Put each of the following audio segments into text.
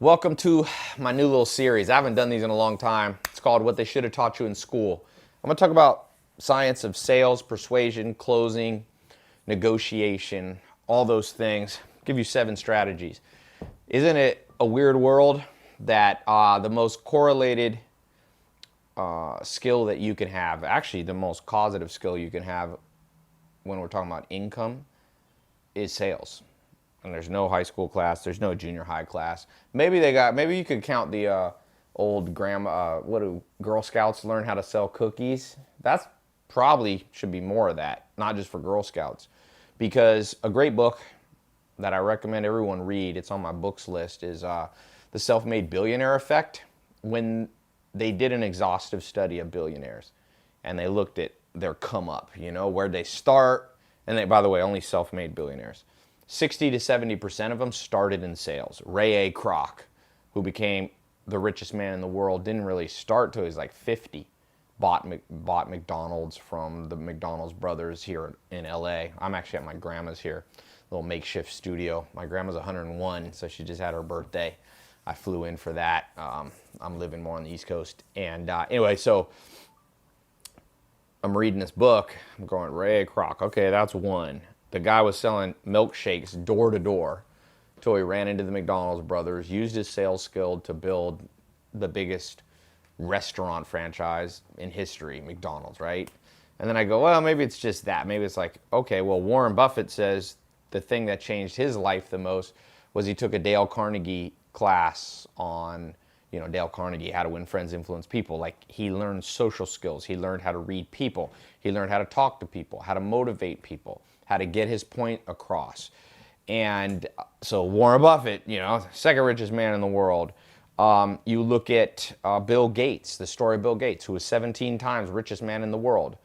Welcome to my new little series. I haven't done these in a long time. It's called What They Should Have Taught You in School. I'm going to talk about science of sales, persuasion, closing, negotiation, all those things. Give you 7 strategies. Isn't it a weird world that the most correlated skill that you can have, actually the most causative skill you can have when we're talking about income, is sales? And there's no high school class, there's no junior high class. Maybe you could count the old grandma, what do Girl Scouts learn how to sell cookies? That's probably should be more of that, not just for Girl Scouts. Because a great book that I recommend everyone read, it's on my books list, is The Self-Made Billionaire Effect. When they did an exhaustive study of billionaires and they looked at their come up, where they start, and they, by the way, only self-made billionaires. 60 to 70% of them started in sales. Ray A. Kroc, who became the richest man in the world, didn't really start till he was like 50. Bought McDonald's from the McDonald's brothers here in LA. I'm actually at my grandma's here, little makeshift studio. My grandma's 101, so she just had her birthday. I flew in for that. I'm living more on the East Coast. And anyway, so I'm reading this book. I'm going, Ray A. Kroc. Okay, that's one. The guy was selling milkshakes door to door until he ran into the McDonald's brothers, used his sales skill to build the biggest restaurant franchise in history, McDonald's, right? And then I go, well, maybe it's just that. Maybe it's like, okay, well, Warren Buffett says the thing that changed his life the most was he took a Dale Carnegie class on, Dale Carnegie, how to win friends, influence people. Like, he learned social skills. He learned how to read people. He learned how to talk to people, how to motivate people, how to get his point across. And so Warren Buffett, second richest man in the world. You look at Bill Gates, the story of Bill Gates, who was 17 times richest man in the world.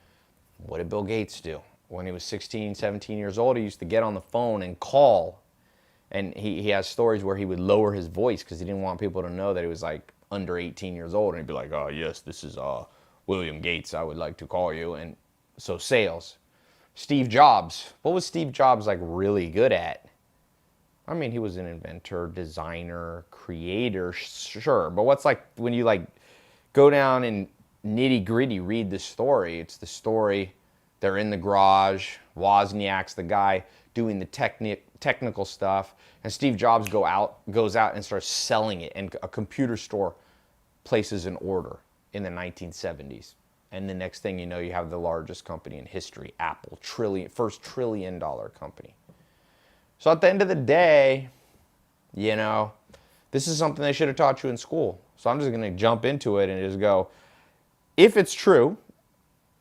What did Bill Gates do? When he was 16, 17 years old, he used to get on the phone and call. And he has stories where he would lower his voice because he didn't want people to know that he was like under 18 years old. And he'd be like, oh, yes, this is William Gates. I would like to call you. And so sales. Steve Jobs. What was Steve Jobs like really good at? I mean, he was an inventor, designer, creator, sure. But what's like when you like go down and nitty gritty read the story? It's the story. They're in the garage. Wozniak's the guy doing the technical stuff, and Steve Jobs goes out and starts selling it, and a computer store places an order in the 1970s. And the next thing you know, you have the largest company in history, Apple, first $1 trillion company. So at the end of the day, this is something they should have taught you in school. So I'm just going to jump into it and just go, if it's true,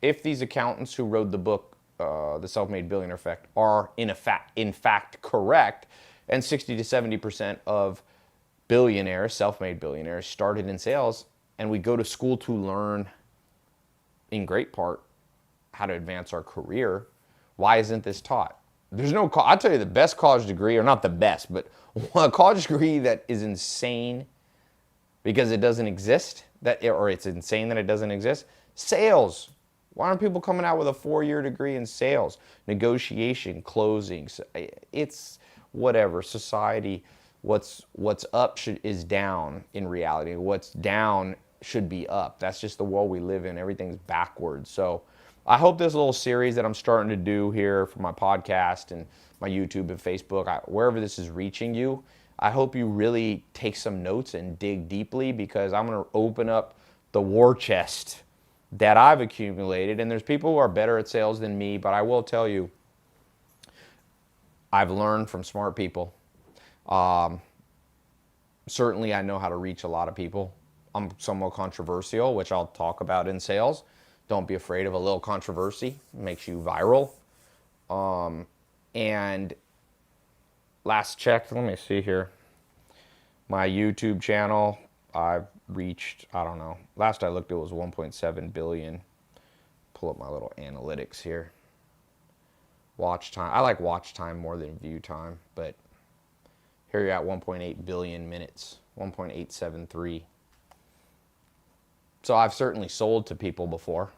if these accountants who wrote the book, The Self-Made Billionaire Effect, are in fact correct, and 60 to 70% of billionaires, self-made billionaires, started in sales, and we go to school to learn, in great part, how to advance our career, why isn't this taught? I'll tell you the best college degree, or not the best, but a college degree that is insane because it doesn't exist, or it's insane that it doesn't exist, sales. Why aren't people coming out with a 4-year degree in sales, negotiation, closing? It's whatever. Society, what's up is down in reality. What's down should be up. That's just the world we live in. Everything's backwards. So I hope this little series that I'm starting to do here for my podcast and my YouTube and Facebook, wherever this is reaching you, I hope you really take some notes and dig deeply, because I'm going to open up the war chest that I've accumulated. And there's people who are better at sales than me, but I will tell you, I've learned from smart people. Certainly I know how to reach a lot of people. I'm somewhat controversial, which I'll talk about in sales. Don't be afraid of a little controversy. It makes you viral. And last check, let me see here. My YouTube channel, I've reached, I don't know. Last I looked, it was 1.7 billion. Pull up my little analytics here. Watch time. I like watch time more than view time, but here you're at 1.8 billion minutes, 1.873. So I've certainly sold to people before.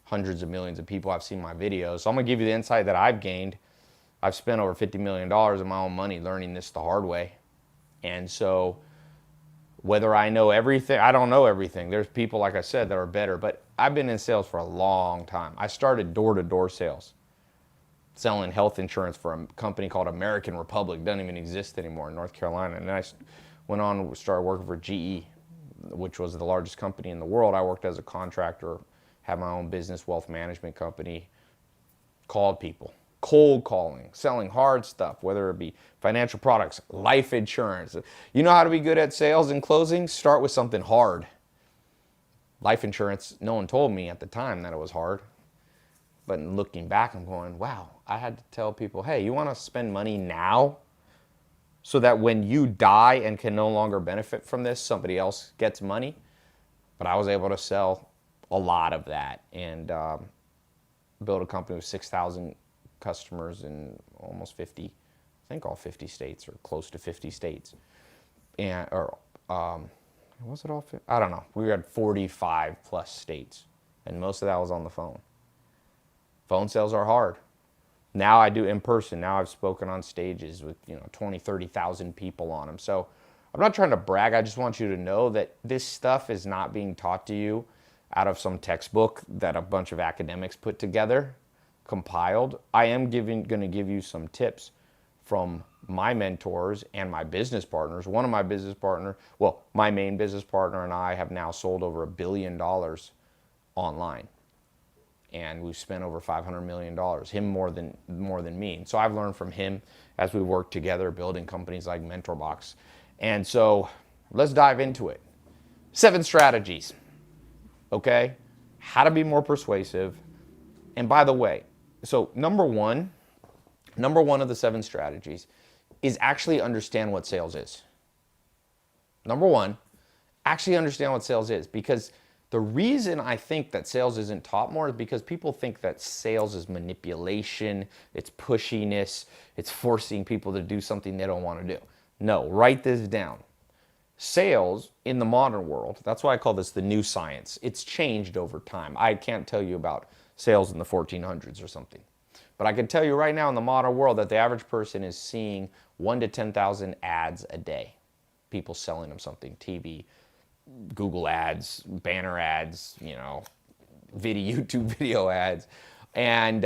Hundreds of millions of people have seen my videos. So I'm going to give you the insight that I've gained. I've spent over $50 million of my own money learning this the hard way. And so Whether I know everything, I don't know everything. There's people, like I said, that are better, but I've been in sales for a long time. I started door-to-door sales, selling health insurance for a company called American Republic. Doesn't even exist anymore in North Carolina. And then I went on and started working for GE, which was the largest company in the world. I worked as a contractor, had my own business, wealth management company, called people, cold calling, selling hard stuff, whether it be financial products, life insurance. You know how to be good at sales and closing? Start with something hard. Life insurance, no one told me at the time that it was hard. But looking back, I'm going, wow, I had to tell people, hey, you want to spend money now so that when you die and can no longer benefit from this, somebody else gets money? But I was able to sell a lot of that and build a company with 6,000 customers in almost 50, I think all 50 states or close to 50 states. And, was it all 50? I don't know. We had 45 plus states, and most of that was on the phone. Phone sales are hard. Now I do in person. Now I've spoken on stages with 20, 30,000 people on them. So I'm not trying to brag. I just want you to know that this stuff is not being taught to you out of some textbook that a bunch of academics put together, compiled. I am going to give you some tips from my mentors and my business partners. One of my business partner, well, my main business partner and I have now sold over $1 billion online. And we've spent over $500 million, him more than me. And so I've learned from him as we work together, building companies like MentorBox. And so let's dive into it. 7 strategies, okay? How to be more persuasive. And by the way, so number one of the 7 strategies is actually understand what sales is. Number one, actually understand what sales is, because the reason I think that sales isn't taught more is because people think that sales is manipulation, it's pushiness, it's forcing people to do something they don't want to do. No, write this down. Sales in the modern world, that's why I call this the new science. It's changed over time. I can't tell you about sales in the 1400s or something. But I can tell you right now in the modern world that the average person is seeing 1 to 10,000 ads a day. People selling them something, TV, Google ads, banner ads, YouTube video ads. And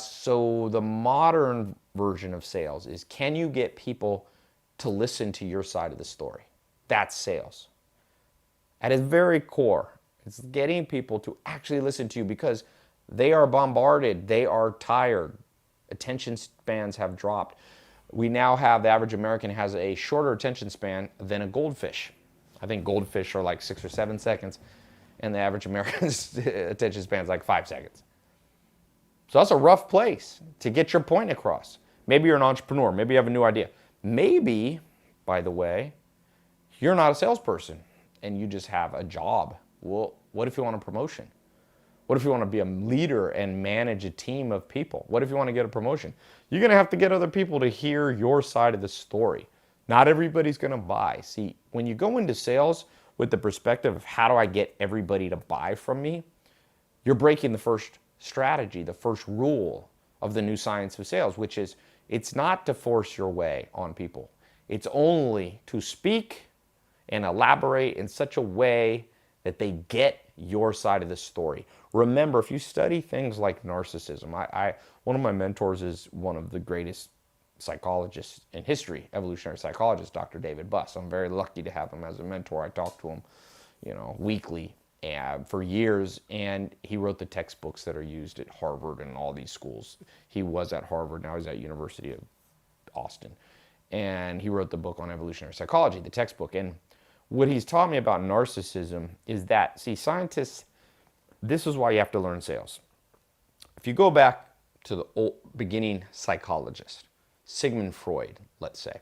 so the modern version of sales is, can you get people to listen to your side of the story? That's sales. At its very core, it's getting people to actually listen to you because they are bombarded, they are tired, attention spans have dropped. We now have, the average American has a shorter attention span than a goldfish. I think goldfish are like 6 or 7 seconds, and the average American's attention span is like 5 seconds. So that's a rough place to get your point across. Maybe you're an entrepreneur. Maybe you have a new idea. Maybe, by the way, you're not a salesperson and you just have a job. Well, what if you want a promotion? What if you want to be a leader and manage a team of people? What if you want to get a promotion? You're going to have to get other people to hear your side of the story. Not everybody's going to buy. See, when you go into sales with the perspective of how do I get everybody to buy from me, you're breaking the first strategy, the first rule of the new science of sales, which is it's not to force your way on people. It's only to speak and elaborate in such a way that they get your side of the story. Remember, if you study things like narcissism, one of my mentors is one of the greatest psychologists in history, evolutionary psychologist, Dr. David Buss. I'm very lucky to have him as a mentor. I talk to him, weekly for years, and he wrote the textbooks that are used at Harvard and all these schools. He was at Harvard, now he's at University of Austin. And he wrote the book on evolutionary psychology, the textbook. And what he's taught me about narcissism is that, see, scientists, this is why you have to learn sales. If you go back to the old beginning psychologist, Sigmund Freud, let's say,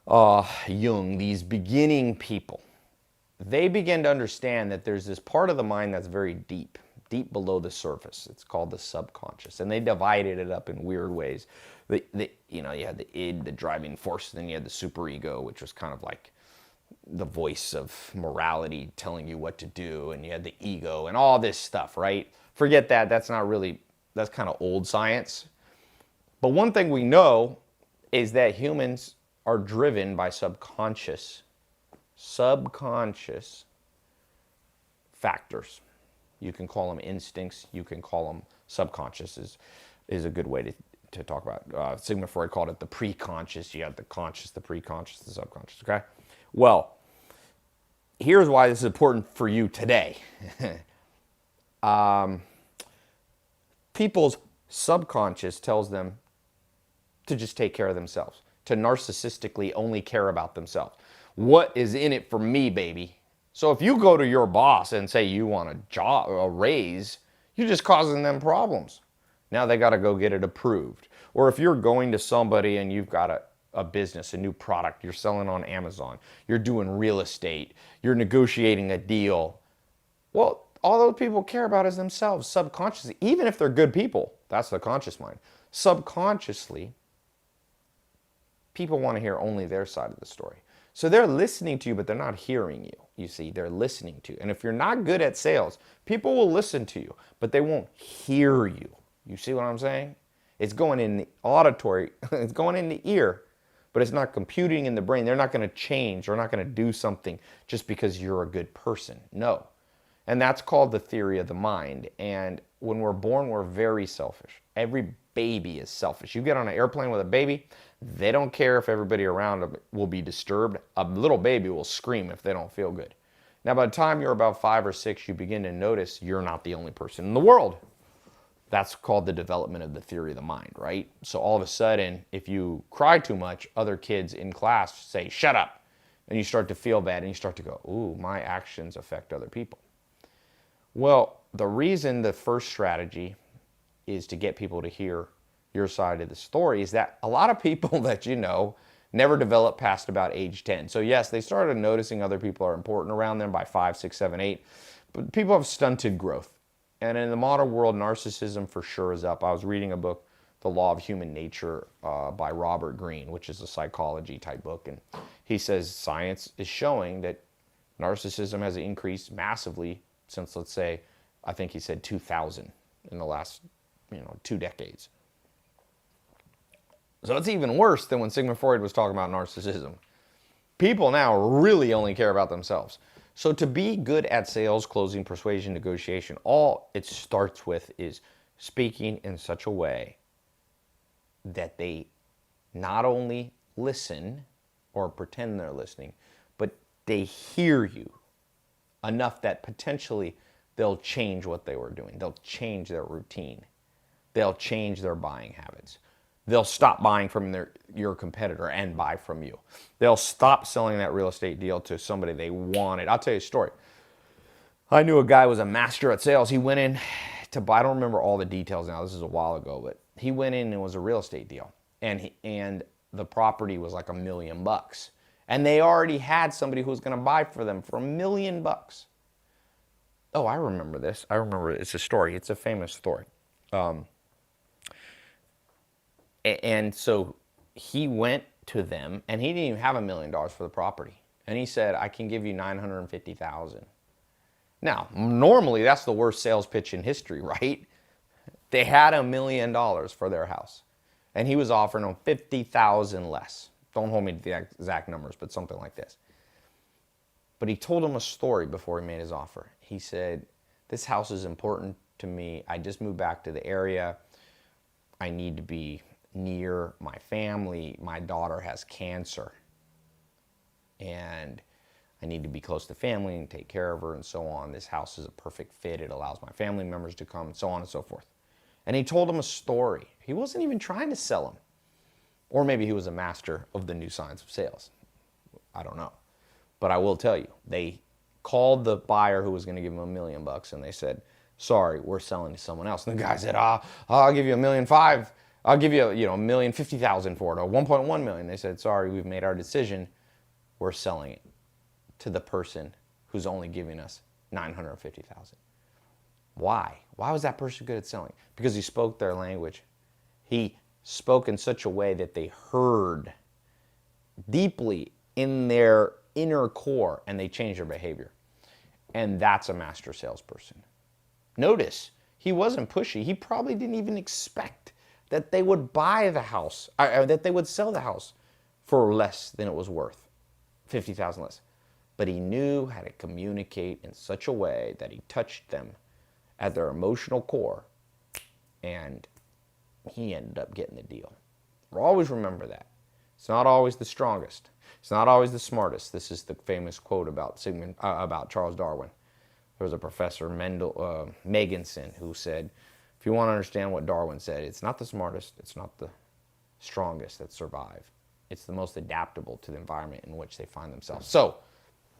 Jung, these beginning people, they begin to understand that there's this part of the mind that's very deep below the surface. It's called the subconscious, and they divided it up in weird ways. You had the id, the driving force, then you had the superego, which was kind of like the voice of morality telling you what to do, and you had the ego and all this stuff, right? Forget that. That's kind of old science. But one thing we know is that humans are driven by subconscious subconscious factors. You can call them instincts. You can call them subconscious is a good way to talk about. Sigmund Freud called it the preconscious. You have the conscious, the preconscious, the subconscious, okay? Well, here's why this is important for you today. People's subconscious tells them to just take care of themselves, to narcissistically only care about themselves. What is in it for me, baby? So if you go to your boss and say you want a job or a raise, you're just causing them problems. Now they got to go get it approved. Or if you're going to somebody and you've got a business, a new product, you're selling on Amazon, you're doing real estate, you're negotiating a deal. Well, all those people care about is themselves subconsciously, even if they're good people. That's the conscious mind. Subconsciously, people want to hear only their side of the story. So they're listening to you, but they're not hearing you. You see, they're listening to you. And if you're not good at sales, people will listen to you, but they won't hear you. You see what I'm saying? It's going in the auditory, it's going in the ear, but it's not computing in the brain. They're not going to change or not going to do something just because you're a good person. No. And that's called the theory of the mind. And when we're born, we're very selfish. Every baby is selfish. You get on an airplane with a baby, they don't care if everybody around them will be disturbed. A little baby will scream if they don't feel good. Now, by the time you're about 5 or 6, you begin to notice you're not the only person in the world. That's called the development of the theory of the mind, right? So all of a sudden, if you cry too much, other kids in class say, shut up. And you start to feel bad and you start to go, ooh, my actions affect other people. Well, the reason the first strategy is to get people to hear your side of the story is that a lot of people that you know never develop past about age 10. So yes, they started noticing other people are important around them by 5, 6, 7, 8, but people have stunted growth. And in the modern world, narcissism for sure is up. I was reading a book, The Law of Human Nature by Robert Greene, which is a psychology type book. And he says science is showing that narcissism has increased massively since, let's say, I think he said 2000 in the last 2 decades. So it's even worse than when Sigmund Freud was talking about narcissism. People now really only care about themselves. So to be good at sales, closing, persuasion, negotiation, all it starts with is speaking in such a way that they not only listen or pretend they're listening, but they hear you enough that potentially they'll change what they were doing. They'll change their routine. They'll change their buying habits. They'll stop buying from your competitor and buy from you. They'll stop selling that real estate deal to somebody they wanted. I'll tell you a story. I knew a guy who was a master at sales. He went in to buy, I don't remember all the details now, this is a while ago, but he went in and it was a real estate deal. And the property was like $1 million. And they already had somebody who was going to buy for them for $1 million. Oh, I remember this. I remember it. It's a story. It's a famous story. And so he went to them, and he didn't even have $1 million for the property. And he said, I can give you $950,000. Now, normally that's the worst sales pitch in history, right? They had $1 million for their house, and he was offering them $50,000 less. Don't hold me to the exact numbers, but something like this. But he told him a story before he made his offer. He said, this house is important to me. I just moved back to the area. I need to be near my family. My daughter has cancer, and I need to be close to family and take care of her and so on. This house is a perfect fit. It allows my family members to come and so on and so forth. And he told him a story. He wasn't even trying to sell him. Or maybe he was a master of the new science of sales. I don't know. But I will tell you, they called the buyer who was going to give him $1 million, and they said, sorry, we're selling to someone else. And the guy said, I'll give you $1.5 million. I'll give you, $1,050,000 for it, or $1.1 million. They said, sorry, we've made our decision. We're selling it to the person who's only giving us $950,000. Why? Why was that person good at selling? Because he spoke their language. He spoke in such a way that they heard deeply in their inner core, and they changed their behavior. And that's a master salesperson. Notice, he wasn't pushy. He probably didn't even expect that they would buy the house, or that they would sell the house for less than it was worth, $50,000 less. but he knew how to communicate in such a way that he touched them at their emotional core, and he ended up getting the deal. We'll always remember that. It's not always the strongest. It's not always the smartest. This is the famous quote about Charles Darwin. There was a professor, Meganson, who said, if you want to understand what Darwin said, it's not the smartest, it's not the strongest that survive. It's the most adaptable to the environment in which they find themselves. So,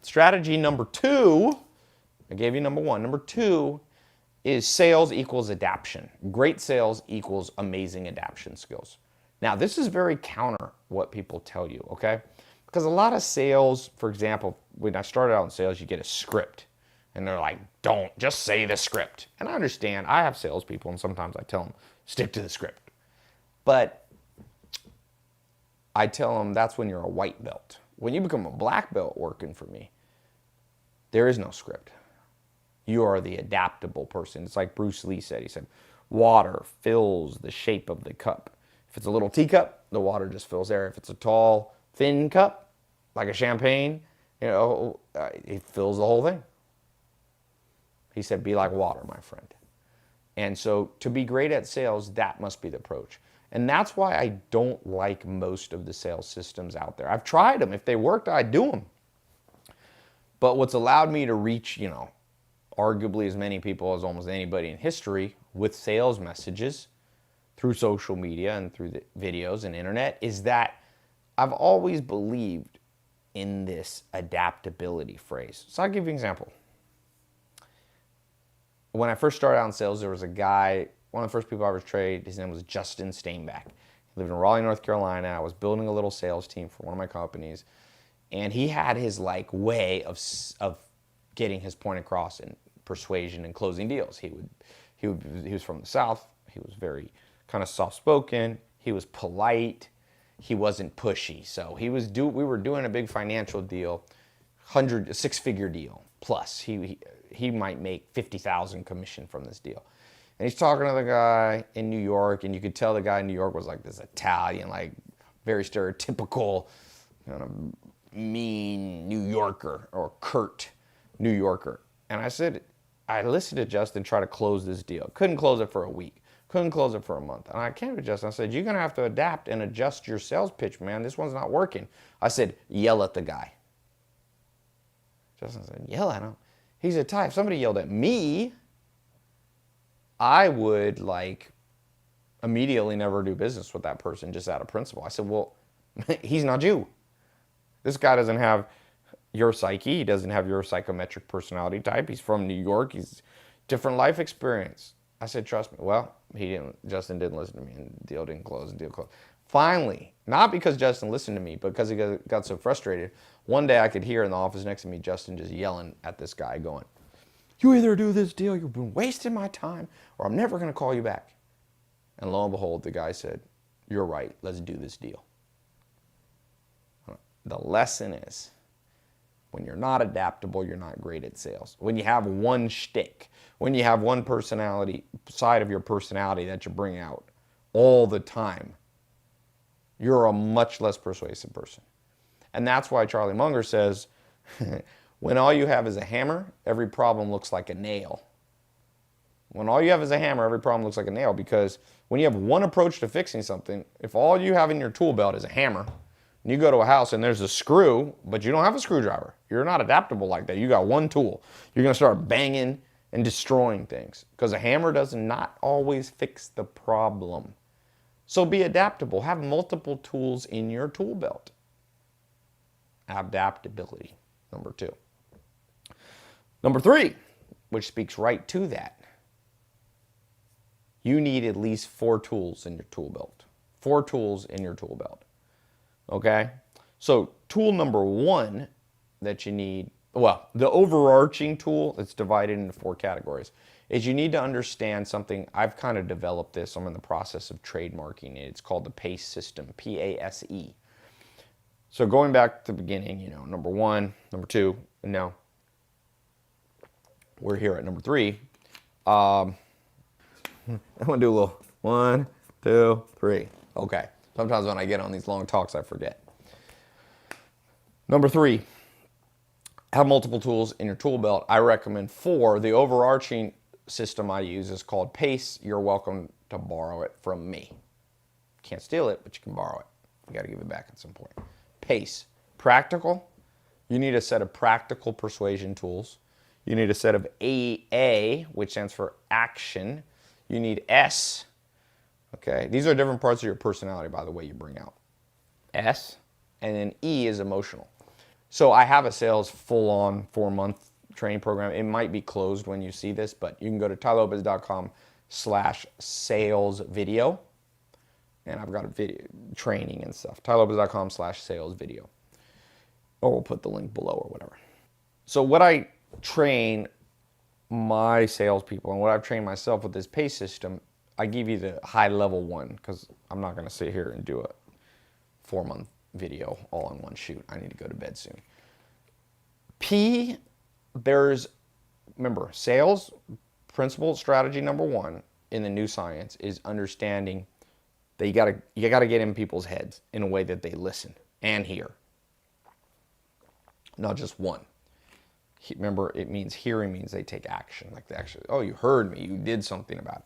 strategy number 2, I gave you number 1. Number 2 is sales equals adaption. Great sales equals amazing adaption skills. Now, this is very counter what people tell you, okay? Because a lot of sales, for example, when I started out in sales, you get a script. And they're like, don't, just say the script. And I understand, I have salespeople, and sometimes I tell them, stick to the script. But I tell them that's when you're a white belt. When you become a black belt working for me, there is no script. You are the adaptable person. It's like Bruce Lee said. He said, water fills the shape of the cup. If it's a little teacup, the water just fills there. If it's a tall, thin cup, like a champagne, it fills the whole thing. He said, be like water, my friend. And so to be great at sales, that must be the approach. And that's why I don't like most of the sales systems out there. I've tried them. If they worked, I'd do them. But what's allowed me to reach, arguably as many people as almost anybody in history with sales messages through social media and through the videos and internet is that I've always believed in this adaptability phrase. So I'll give you an example. When I first started out in sales, there was a guy, one of the first people I ever traded, his name was Justin Steinbeck. He lived in Raleigh, North Carolina. I was building a little sales team for one of my companies. And he had his way of getting his point across in persuasion and closing deals. He was from the South. He was very kind of soft-spoken. He was polite. He wasn't pushy. So we were doing a big financial deal, six-figure deal plus. He might make $50,000 commission from this deal. And he's talking to the guy in New York, and you could tell the guy in New York was like this Italian, very stereotypical, kind of mean New Yorker or curt New Yorker. And I listened to Justin try to close this deal. Couldn't close it for a week. Couldn't close it for a month. And I came to Justin. I said, you're going to have to adapt and adjust your sales pitch, man. This one's not working. I said, yell at the guy. Justin said, yell at him? He said, Tai, if somebody yelled at me, I would immediately never do business with that person just out of principle. I said, well, he's not you. This guy doesn't have your psyche. He doesn't have your psychometric personality type. He's from New York. He's different life experience. I said, trust me. Well, Justin didn't listen to me, and the deal didn't close, and deal closed. Finally, not because Justin listened to me, but because he got so frustrated, one day I could hear in the office next to me, Justin just yelling at this guy going, you either do this deal, you've been wasting my time, or I'm never going to call you back. And lo and behold, the guy said, you're right, let's do this deal. The lesson is, when you're not adaptable, you're not great at sales. When you have one shtick, when you have one side of your personality that you bring out all the time, you're a much less persuasive person. And that's why Charlie Munger says, when all you have is a hammer, every problem looks like a nail. When all you have is a hammer, every problem looks like a nail, because when you have one approach to fixing something, if all you have in your tool belt is a hammer, and you go to a house and there's a screw, but you don't have a screwdriver, you're not adaptable like that. You got one tool. You're going to start banging and destroying things, because a hammer does not always fix the problem. So be adaptable. Have multiple tools in your tool belt. Adaptability, number 2. Number 3, which speaks right to that. You need at least 4 tools in your tool belt. 4 tools in your tool belt. Okay? So tool number 1 that you need, the overarching tool that's divided into 4 categories is you need to understand something. I've kind of developed this. I'm in the process of trademarking it. It's called the PACE system, P-A-S-E. So going back to the beginning, number 1, number 2, and now we're here at number 3. I'm going to do a little 1, 2, 3. Okay. Sometimes when I get on these long talks, I forget. Number 3, have multiple tools in your tool belt. I recommend 4. The overarching system I use is called PACE. You're welcome to borrow it from me. Can't steal it, but you can borrow it. You got to give it back at some point. PACE. Practical. You need a set of practical persuasion tools. You need a set of AA, which stands for action. You need S. Okay, these are different parts of your personality, by the way, you bring out. S. And then E is emotional. So I have a sales full-on 4-month training program. It might be closed when you see this, but you can go to tailopez.com/sales video. And I've got a video training and stuff. tailopez.com/sales video. Or we'll put the link below or whatever. So what I train my salespeople and what I've trained myself with this PACE system, I give you the high level one because I'm not going to sit here and do a 4-month video all in one shoot. I need to go to bed soon. P, remember, sales principle strategy number 1 in the new science is understanding that you gotta get in people's heads in a way that they listen and hear. Not just one. Remember, it means hearing means they take action. Like they actually, oh, you heard me, you did something about it.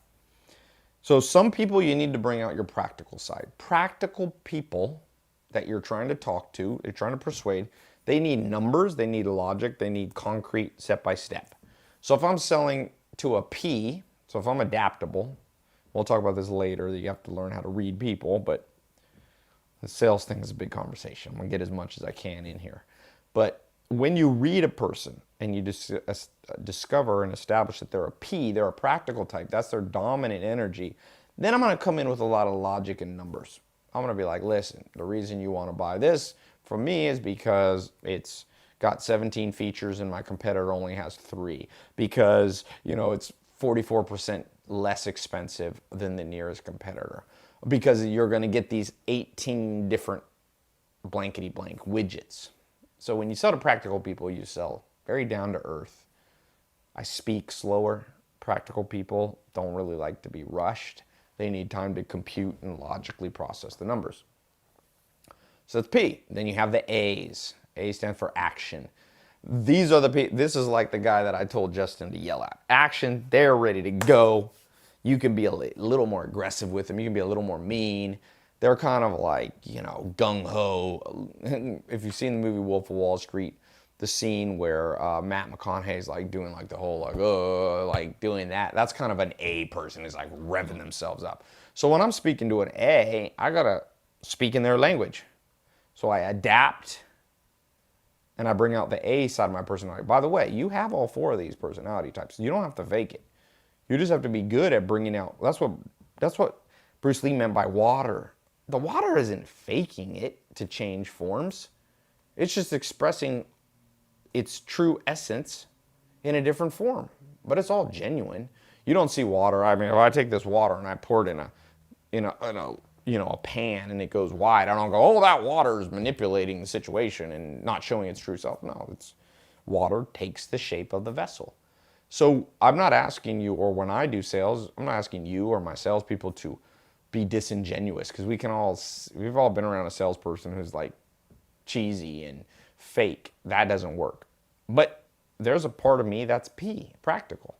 So some people you need to bring out your practical side. Practical people that you're trying to talk to, you're trying to persuade, they need numbers, they need logic, they need concrete step by step. So if I'm selling to a P, so if I'm adaptable, we'll talk about this later, that you have to learn how to read people, but the sales thing is a big conversation. I'm gonna get as much as I can in here. But when you read a person and you discover and establish that they're a P, they're a practical type, that's their dominant energy, then I'm gonna come in with a lot of logic and numbers. I'm gonna be like, listen, the reason you wanna buy this from me is because it's got 17 features and my competitor only has 3. Because, it's 44% less expensive than the nearest competitor. Because you're gonna get these 18 different blankety blank widgets. So when you sell to practical people, you sell very down to earth. I speak slower. Practical people don't really like to be rushed. They need time to compute and logically process the numbers. So that's P. Then you have the A's. A stands for action. This is like the guy that I told Justin to yell at. Action, they're ready to go. You can be a little more aggressive with them. You can be a little more mean. They're kind of like, gung-ho. If you've seen the movie Wolf of Wall Street, the scene where Matt McConaughey's like doing like the whole like doing that. That's kind of an A person, is like revving themselves up. So when I'm speaking to an A, I gotta speak in their language. So I adapt and I bring out the A side of my personality. By the way, you have all 4 of these personality types. You don't have to fake it. You just have to be good at bringing out. That's what Bruce Lee meant by water. The water isn't faking it to change forms. It's just expressing its true essence in a different form. But it's all genuine. You don't see water. I mean, if I take this water and I pour it in a pan and it goes wide, I don't go, oh, that water is manipulating the situation and not showing its true self. No, it's water takes the shape of the vessel. So I'm not asking you, or when I do sales, I'm not asking you or my salespeople to be disingenuous, because we've all been around a salesperson who's like cheesy and fake. That doesn't work. But there's a part of me that's P, practical.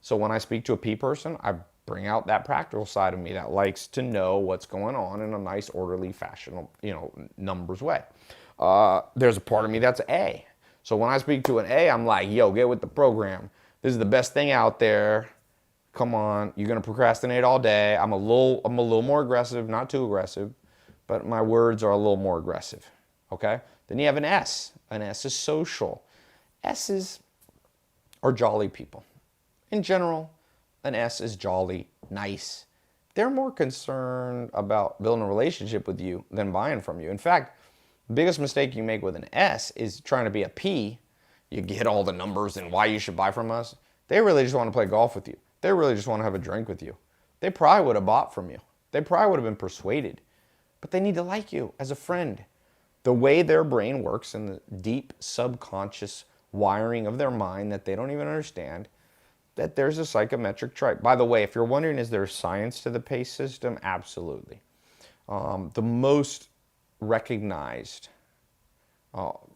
So when I speak to a P person, I bring out that practical side of me that likes to know what's going on in a nice, orderly fashion, numbers way. There's a part of me that's A. So when I speak to an A, I'm like, yo, get with the program. This is the best thing out there. Come on, you're gonna procrastinate all day. I'm a little more aggressive, not too aggressive, but my words are a little more aggressive, okay? Then you have an S. An S is social. S's are jolly people. In general, an S is jolly, nice. They're more concerned about building a relationship with you than buying from you. In fact, the biggest mistake you make with an S is trying to be a P. You get all the numbers and why you should buy from us. They really just want to play golf with you. They really just want to have a drink with you. They probably would have bought from you. They probably would have been persuaded. But they need to like you as a friend. The way their brain works and the deep subconscious wiring of their mind that they don't even understand, that there's a psychometric trait. By the way, if you're wondering, is there science to the PACE system? Absolutely. The most recognized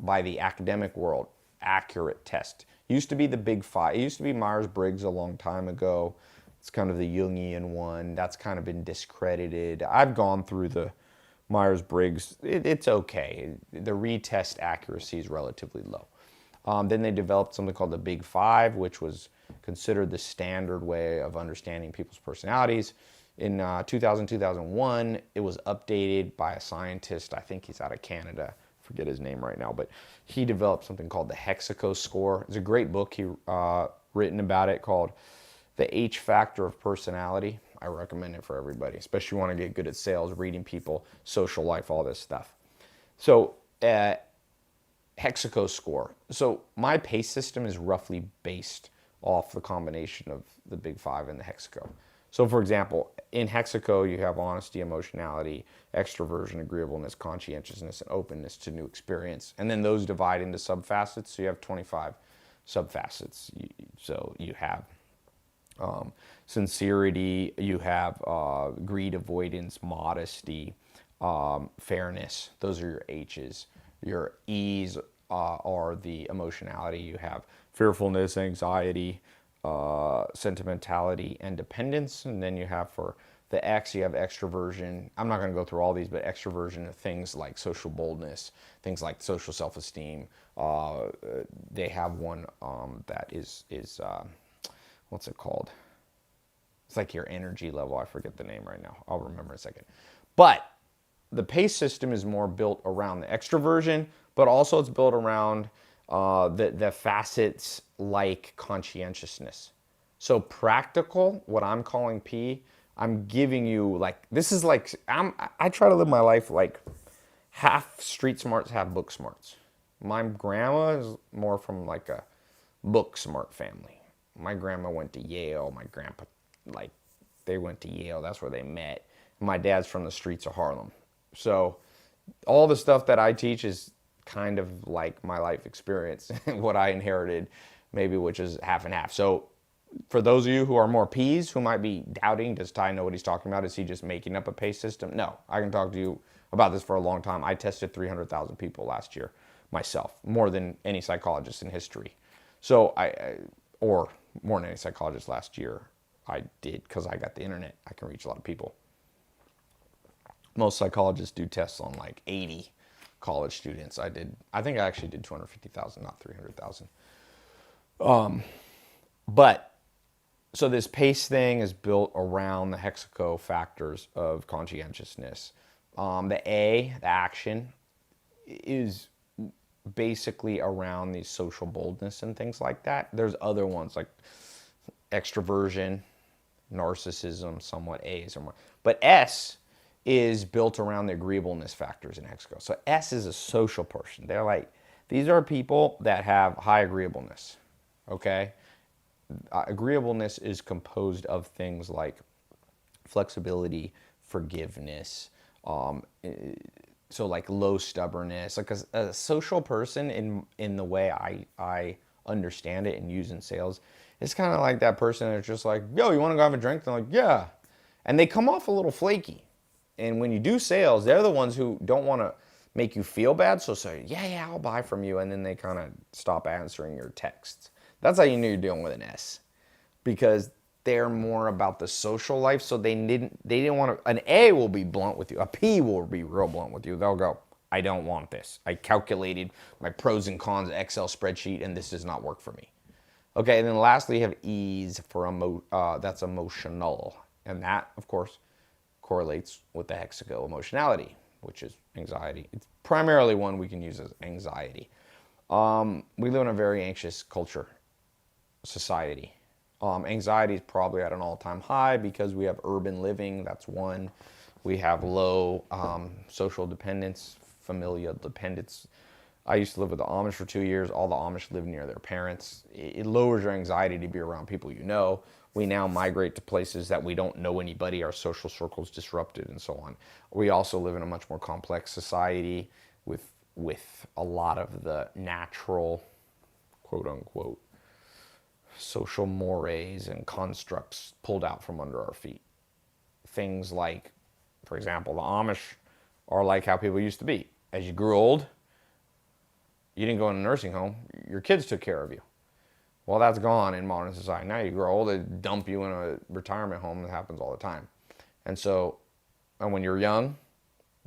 by the academic world accurate test. Used to be the big five. It used to be Myers-Briggs a long time ago. It's kind of the Jungian one. That's kind of been discredited. I've gone through the Myers-Briggs. It's okay. The retest accuracy is relatively low. Then they developed something called the Big Five, which was considered the standard way of understanding people's personalities. In 2000, 2001, it was updated by a scientist. I think he's out of Canada. I forget his name right now, but he developed something called the Hexaco score. It's a great book he written about it called The H Factor of Personality. I recommend it for everybody, especially if you want to get good at sales, reading people, social life, all this stuff. So Hexaco score. So my PACE system is roughly based off the combination of the Big Five and the Hexaco. So for example, in Hexaco, you have honesty, emotionality, extroversion, agreeableness, conscientiousness, and openness to new experience. And then those divide into subfacets. So you have 25 subfacets. So you have sincerity, you have greed, avoidance, modesty, fairness. Those are your H's. Your E's are the emotionality. You have fearfulness, anxiety, sentimentality, and dependence. And then you have for the X, you have extroversion. I'm not going to go through all these, but extroversion are things like social boldness, things like social self-esteem. They have one that is what's it called? It's like your energy level. I forget the name right now. I'll remember in a second. But the PACE system is more built around the extroversion, but also it's built around the facets like conscientiousness. So practical, what I'm calling P, I'm giving you like, this is like, I try to live my life like half street smarts, half book smarts. My grandma is more from like a book smart family. My grandma went to Yale. My grandpa, like, they went to Yale. That's where they met. My dad's from the streets of Harlem. So all the stuff that I teach is kind of like my life experience, what I inherited, maybe, which is half and half. So for those of you who are more P's, who might be doubting, does Ty know what he's talking about? Is he just making up a PACE system? No, I can talk to you about this for a long time. I tested 300,000 people last year myself, more than any psychologist in history. So or more than any psychologist last year. I did, because I got the internet. I can reach a lot of people. Most psychologists do tests on like 80 college students. I think I actually did 250,000, not 300,000. But so this PACE thing is built around the Hexaco factors of conscientiousness. The A, the action, is basically around the social boldness and things like that. There's other ones like extroversion, narcissism, somewhat A's or more. But S is built around the agreeableness factors in Hexaco. So S is a social person. They're like, these are people that have high agreeableness, okay? Agreeableness is composed of things like flexibility, forgiveness, so like low stubbornness. Like a social person in the way I understand it and use in sales, it's kind of like that person that's just like, yo, you want to go have a drink? They're like, yeah. And they come off a little flaky. And when you do sales, they're the ones who don't want to make you feel bad. So say, yeah, I'll buy from you. And then they kind of stop answering your texts. That's how you know you're dealing with an S, because they're more about the social life. So they didn't want to. An A will be blunt with you. A P will be real blunt with you. They'll go, I don't want this. I calculated my pros and cons Excel spreadsheet, and this does not work for me. Okay, and then lastly, you have E's for that's emotional, and that, of course, correlates with the Hexaco emotionality, which is anxiety. It's primarily one we can use as anxiety. We live in a very anxious culture, society. Anxiety is probably at an all-time high because we have urban living. That's one. We have low social dependence, familial dependence. I used to live with the Amish for 2 years. All the Amish live near their parents. It lowers your anxiety to be around people you know. We now migrate to places that we don't know anybody. Our social circle's disrupted and so on. We also live in a much more complex society with a lot of the natural, quote unquote, social mores and constructs pulled out from under our feet. Things like, for example, the Amish are like how people used to be. As you grew old, you didn't go in a nursing home. your kids took care of you. Well, that's gone in modern society. Now you grow old, they dump you in a retirement home. That happens all the time. And so, and when you're young,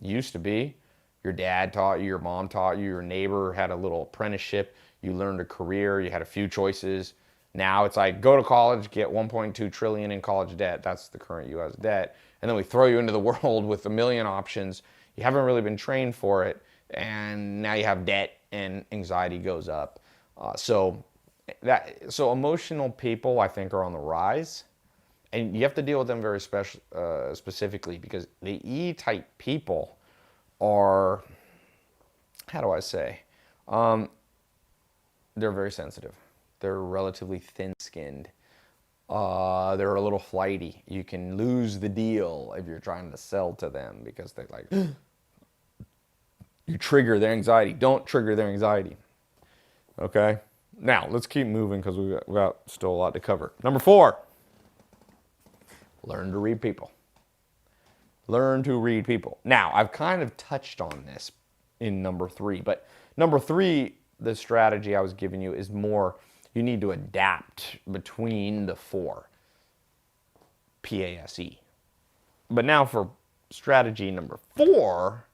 used to be, your dad taught you, your mom taught you, your neighbor had a little apprenticeship, you learned a career, you had a few choices. Now it's like, go to college, get 1.2 trillion in college debt. That's the current U.S. debt. And then we throw you into the world with a million options. You haven't really been trained for it. And now you have debt and anxiety goes up. So emotional people, I think, are on the rise. And you have to deal with them very specifically, because the E-type people are, how do I say, they're very sensitive. They're relatively thin-skinned. They're a little flighty. You can lose the deal if you're trying to sell to them, because they like, you trigger their anxiety. Don't trigger their anxiety. Okay? Now, let's keep moving, because we've got still a lot to cover. Number 4, learn to read people. Learn to read people. Now, I've kind of touched on this in number 3, but number 3, the strategy I was giving you is more, you need to adapt between the 4. PASE. But now for strategy number 4,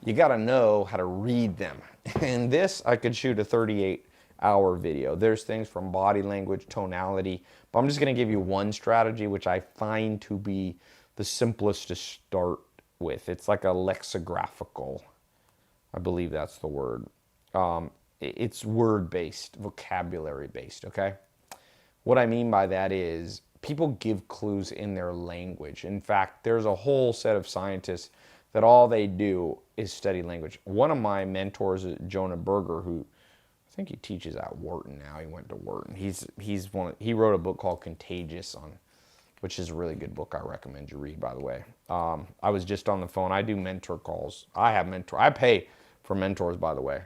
you got to know how to read them. And this, I could shoot a 38-hour video. There's things from body language, tonality, but I'm just going to give you one strategy, which I find to be the simplest to start with. It's like a lexicographical, I believe that's the word. It's word-based, vocabulary-based, okay? What I mean by that is people give clues in their language. In fact, there's a whole set of scientists that all they do is study language. One of my mentors is Jonah Berger, who I think he teaches at Wharton now. He went to Wharton. He wrote a book called Contagious, which is a really good book. I recommend you read, by the way. I was just on the phone. I do mentor calls. I pay for mentors, by the way.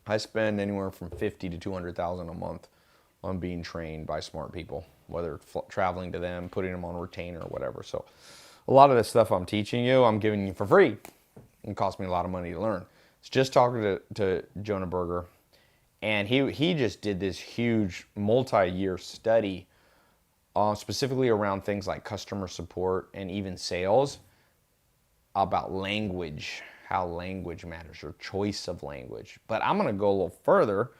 I spend anywhere from $50,000 to $200,000 a month on being trained by smart people, whether traveling to them, putting them on retainer, or whatever. So a lot of the stuff I'm teaching you, I'm giving you for free. It costs me a lot of money to learn. It's just talking to Jonah Berger, and he just did this huge multi-year study specifically around things like customer support and even sales, about language, how language matters, or choice of language. But I'm going to go a little further.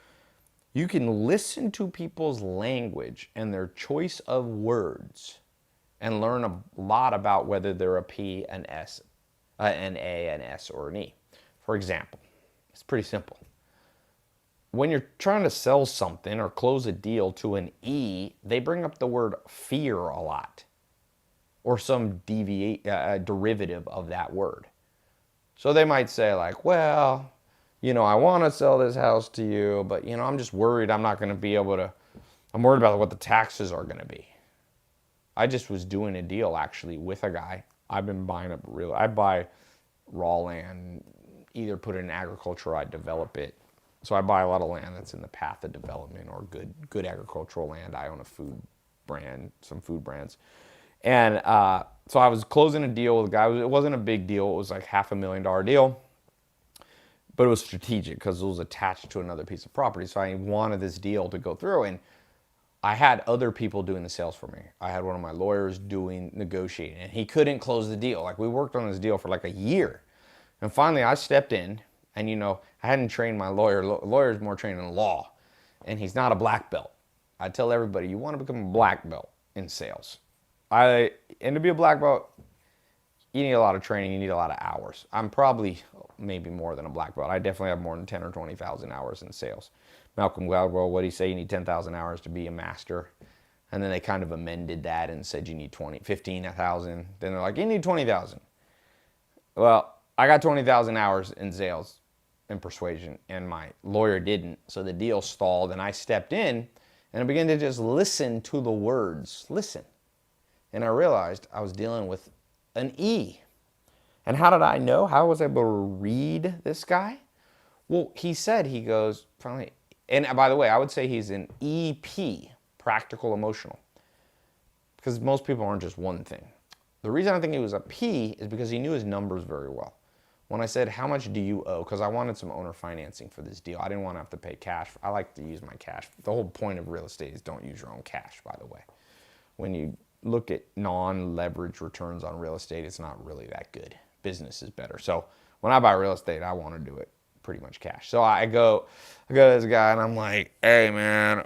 You can listen to people's language and their choice of words and learn a lot about whether they're a P, an S, an A, an S, or an E. For example, it's pretty simple. When you're trying to sell something or close a deal to an E, they bring up the word fear a lot, or some derivative of that word. So they might say like, well, I want to sell this house to you, but, I'm just worried I'm not going to be able to, I'm worried about what the taxes are going to be. I just was doing a deal actually with a guy. I've been buying up I buy raw land, either put it in agriculture or I develop it. So I buy a lot of land that's in the path of development, or good agricultural land. I own some food brands. And so I was closing a deal with a guy. It wasn't a big deal. It was like $500,000 deal. But it was strategic because it was attached to another piece of property. So I wanted this deal to go through. And I had other people doing the sales for me. I had one of my lawyers negotiating. And he couldn't close the deal. Like, we worked on this deal for like a year. And finally I stepped in. And, I hadn't trained my lawyer. Lawyer's more trained in law. And he's not a black belt. I tell everybody, you want to become a black belt in sales. And to be a black belt, you need a lot of training. You need a lot of hours. I'm probably maybe more than a black belt. I definitely have more than 10 or 20,000 hours in sales. Malcolm Gladwell, what did he say? You need 10,000 hours to be a master. And then they kind of amended that and said you need 15,000. Then they're like, you need 20,000. Well, I got 20,000 hours in sales and persuasion, and my lawyer didn't. So the deal stalled, and I stepped in, and I began to just listen to the words. Listen. And I realized I was dealing with an E. And how did I know? How was I able to read this guy? Well, he goes, finally, and by the way, I would say he's an EP, practical emotional, because most people aren't just one thing. The reason I think he was a P is because he knew his numbers very well. When I said, how much do you owe? Because I wanted some owner financing for this deal. I didn't want to have to pay cash. I like to use my cash. The whole point of real estate is don't use your own cash, by the way. When you look at non-leverage returns on real estate, it's not really that good. Business is better. So when I buy real estate, I want to do it pretty much cash. So I go to this guy and I'm like, hey man,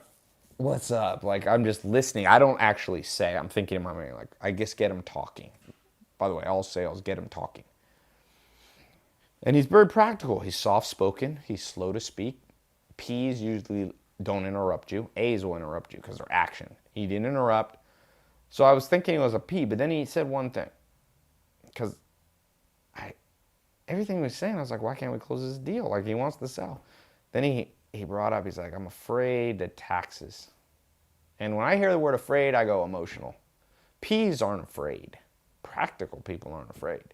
what's up? Like, I'm just listening. I don't actually say. I'm thinking in my mind, like, I guess get him talking. By the way, all sales, get him talking. And he's very practical. He's soft-spoken. He's slow to speak. P's usually don't interrupt you. A's will interrupt you because they're action. He didn't interrupt. So I was thinking it was a P, but then he said one thing. Because everything he was saying, I was like, why can't we close this deal? Like, he wants to sell. Then he brought up, he's like, I'm afraid of taxes. And when I hear the word afraid, I go emotional. P's aren't afraid. Practical people aren't afraid.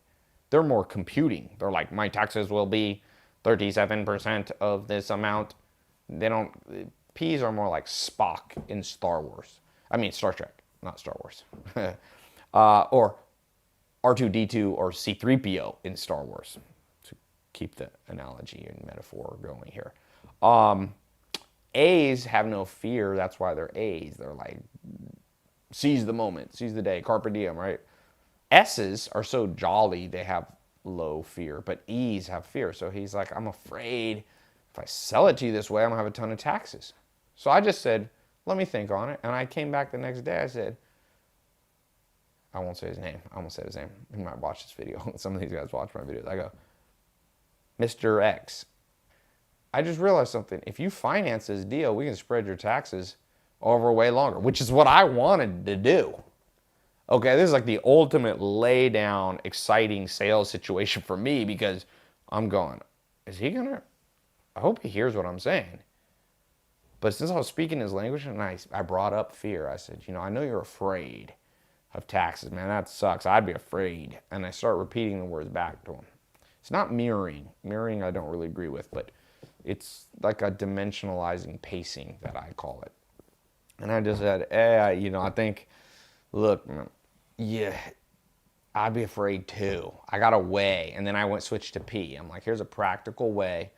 They're more computing. They're like, my taxes will be 37% of this amount. They don't, P's are more like Spock in Star Wars. I mean, Star Trek, not Star Wars. Or R2-D2 or C-3PO in Star Wars, to keep the analogy and metaphor going here. A's have no fear. That's why they're A's. They're like, seize the moment, seize the day, carpe diem, right? S's are so jolly, they have low fear, but E's have fear. So he's like, I'm afraid if I sell it to you this way, I'm gonna have a ton of taxes. So I just said, let me think on it. And I came back the next day, I said, I won't say his name. I almost said his name. He might watch this video. Some of these guys watch my videos. I go, Mr. X, I just realized something. If you finance this deal, we can spread your taxes over way longer, which is what I wanted to do. Okay, this is like the ultimate lay down, exciting sales situation for me because I'm going, is he gonna, I hope he hears what I'm saying. But since I was speaking his language and I brought up fear, I said, I know you're afraid of taxes, man, that sucks. I'd be afraid. And I start repeating the words back to him. It's not mirroring. Mirroring I don't really agree with, but it's like a dimensionalizing pacing that I call it. And I just said, hey, I think, look, yeah, I'd be afraid too. I got a way. And then I switched to P. I'm like, here's a practical way.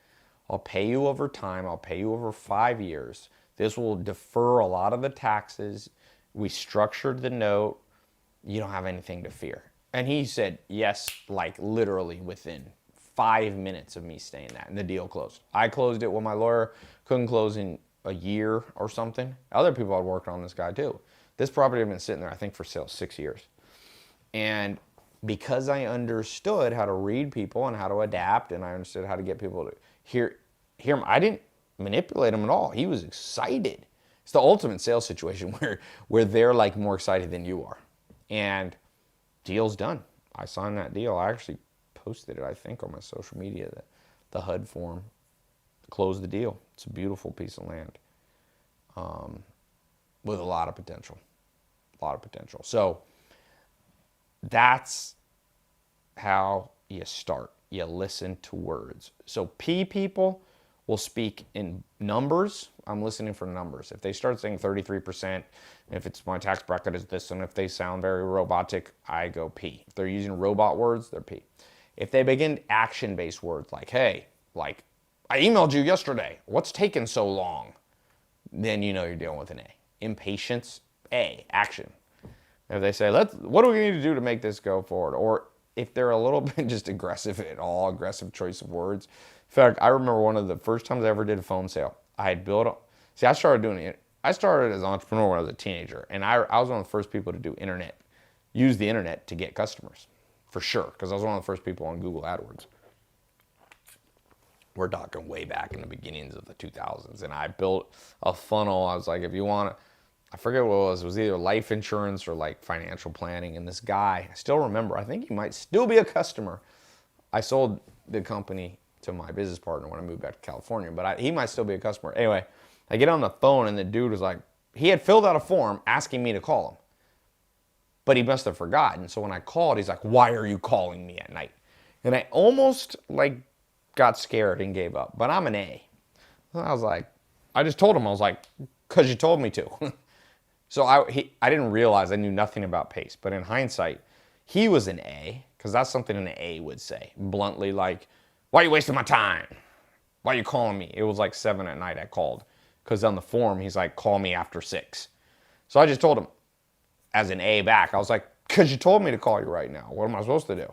I'll pay you over time. I'll pay you over 5 years. This will defer a lot of the taxes. We structured the note. You don't have anything to fear. And he said yes, like literally within 5 minutes of me saying that. And the deal closed. I closed it when my lawyer couldn't close in a year or something. Other people had worked on this guy too. This property had been sitting there, I think, for sale 6 years. And because I understood how to read people and how to adapt, and I understood how to get people to hear him, I didn't manipulate him at all. He was excited. It's the ultimate sales situation where they're like more excited than you are. And deal's done. I signed that deal. I actually posted it, I think, on my social media, the HUD form. Closed the deal. It's a beautiful piece of land with a lot of potential. A lot of potential. So that's how you start. You listen to words. So P people will speak in numbers. I'm listening for numbers. If they start saying 33%, if it's my tax bracket is this, and if they sound very robotic, I go P. If they're using robot words, they're P. If they begin action-based words like, hey, like, I emailed you yesterday. What's taking so long? Then you know you're dealing with an A. Impatience, A, action. If they say, what do we need to do to make this go forward? Or if they're a little bit just aggressive at all, aggressive choice of words. In fact, I remember one of the first times I ever did a phone sale. I had built, I started doing it. I started as an entrepreneur when I was a teenager, and I was one of the first people to do internet, use the internet to get customers, for sure, because I was one of the first people on Google AdWords. We're talking way back in the beginnings of the 2000s, and I built a funnel. I was like, if you want to, I forget what it was either life insurance or like financial planning, and this guy, I still remember, I think he might still be a customer. I sold the company to my business partner when I moved back to California, but he might still be a customer. Anyway, I get on the phone, and the dude was like, he had filled out a form asking me to call him, but he must have forgotten. So when I called, he's like, why are you calling me at night? And I almost like got scared and gave up, but I'm an A. I was like, I just told him, I was like, because you told me to. So I didn't realize, I knew nothing about PACE, but in hindsight, he was an A, Because that's something an A would say. Bluntly, like, why are you wasting my time? Why are you calling me? It was like 7 at night I called. Because on the form, he's like, call me after 6. So I just told him, as an A back, I was like, because you told me to call you right now. What am I supposed to do?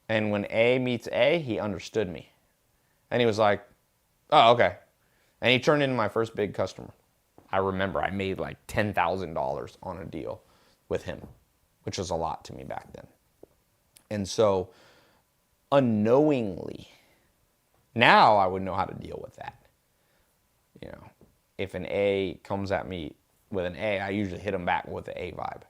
And when A meets A, he understood me. And he was like, oh, okay. And he turned into my first big customer. I remember I made like $10,000 on a deal with him, which was a lot to me back then. And so unknowingly, now I would know how to deal with that. You know, if an A comes at me with an A, I usually hit them back with the A vibe.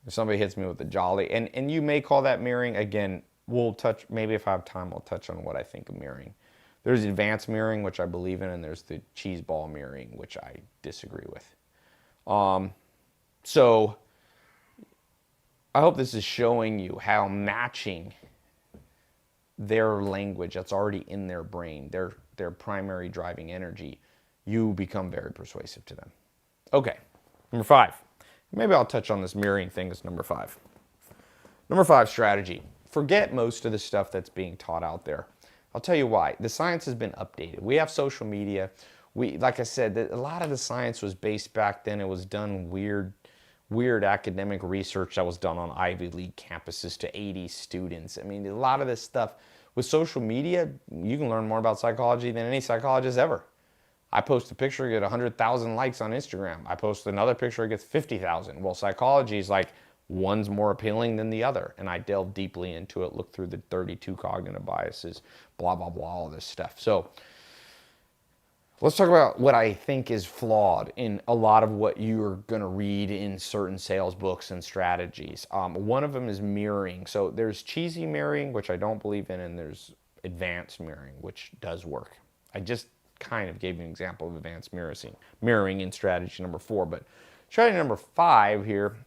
If somebody hits me with the jolly, and you may call that mirroring. Again, we'll touch, maybe if I have time, I'll touch on what I think of mirroring. There's advanced mirroring, which I believe in, and there's the cheese ball mirroring, which I disagree with. So I hope this is showing you how matching their language that's already in their brain, their primary driving energy, you become very persuasive to them. Okay, number 5. Maybe I'll touch on this mirroring thing as number 5. Number 5 strategy. Forget most of the stuff that's being taught out there. I'll tell you why. The science has been updated. We have social media. Like I said, a lot of the science was based back then. It was done weird academic research that was done on Ivy League campuses to 80 students. I mean, a lot of this stuff with social media, you can learn more about psychology than any psychologist ever. I post a picture, get 100,000 likes on Instagram. I post another picture, it gets 50,000. Well, psychology is like one's more appealing than the other. And I delve deeply into it, look through the 32 cognitive biases, blah, blah, blah, all this stuff. So let's talk about what I think is flawed in a lot of what you're going to read in certain sales books and strategies. One of them is mirroring. So there's cheesy mirroring, which I don't believe in, and there's advanced mirroring, which does work. I just kind of gave you an example of advanced mirroring in strategy number 4. But strategy number 5 here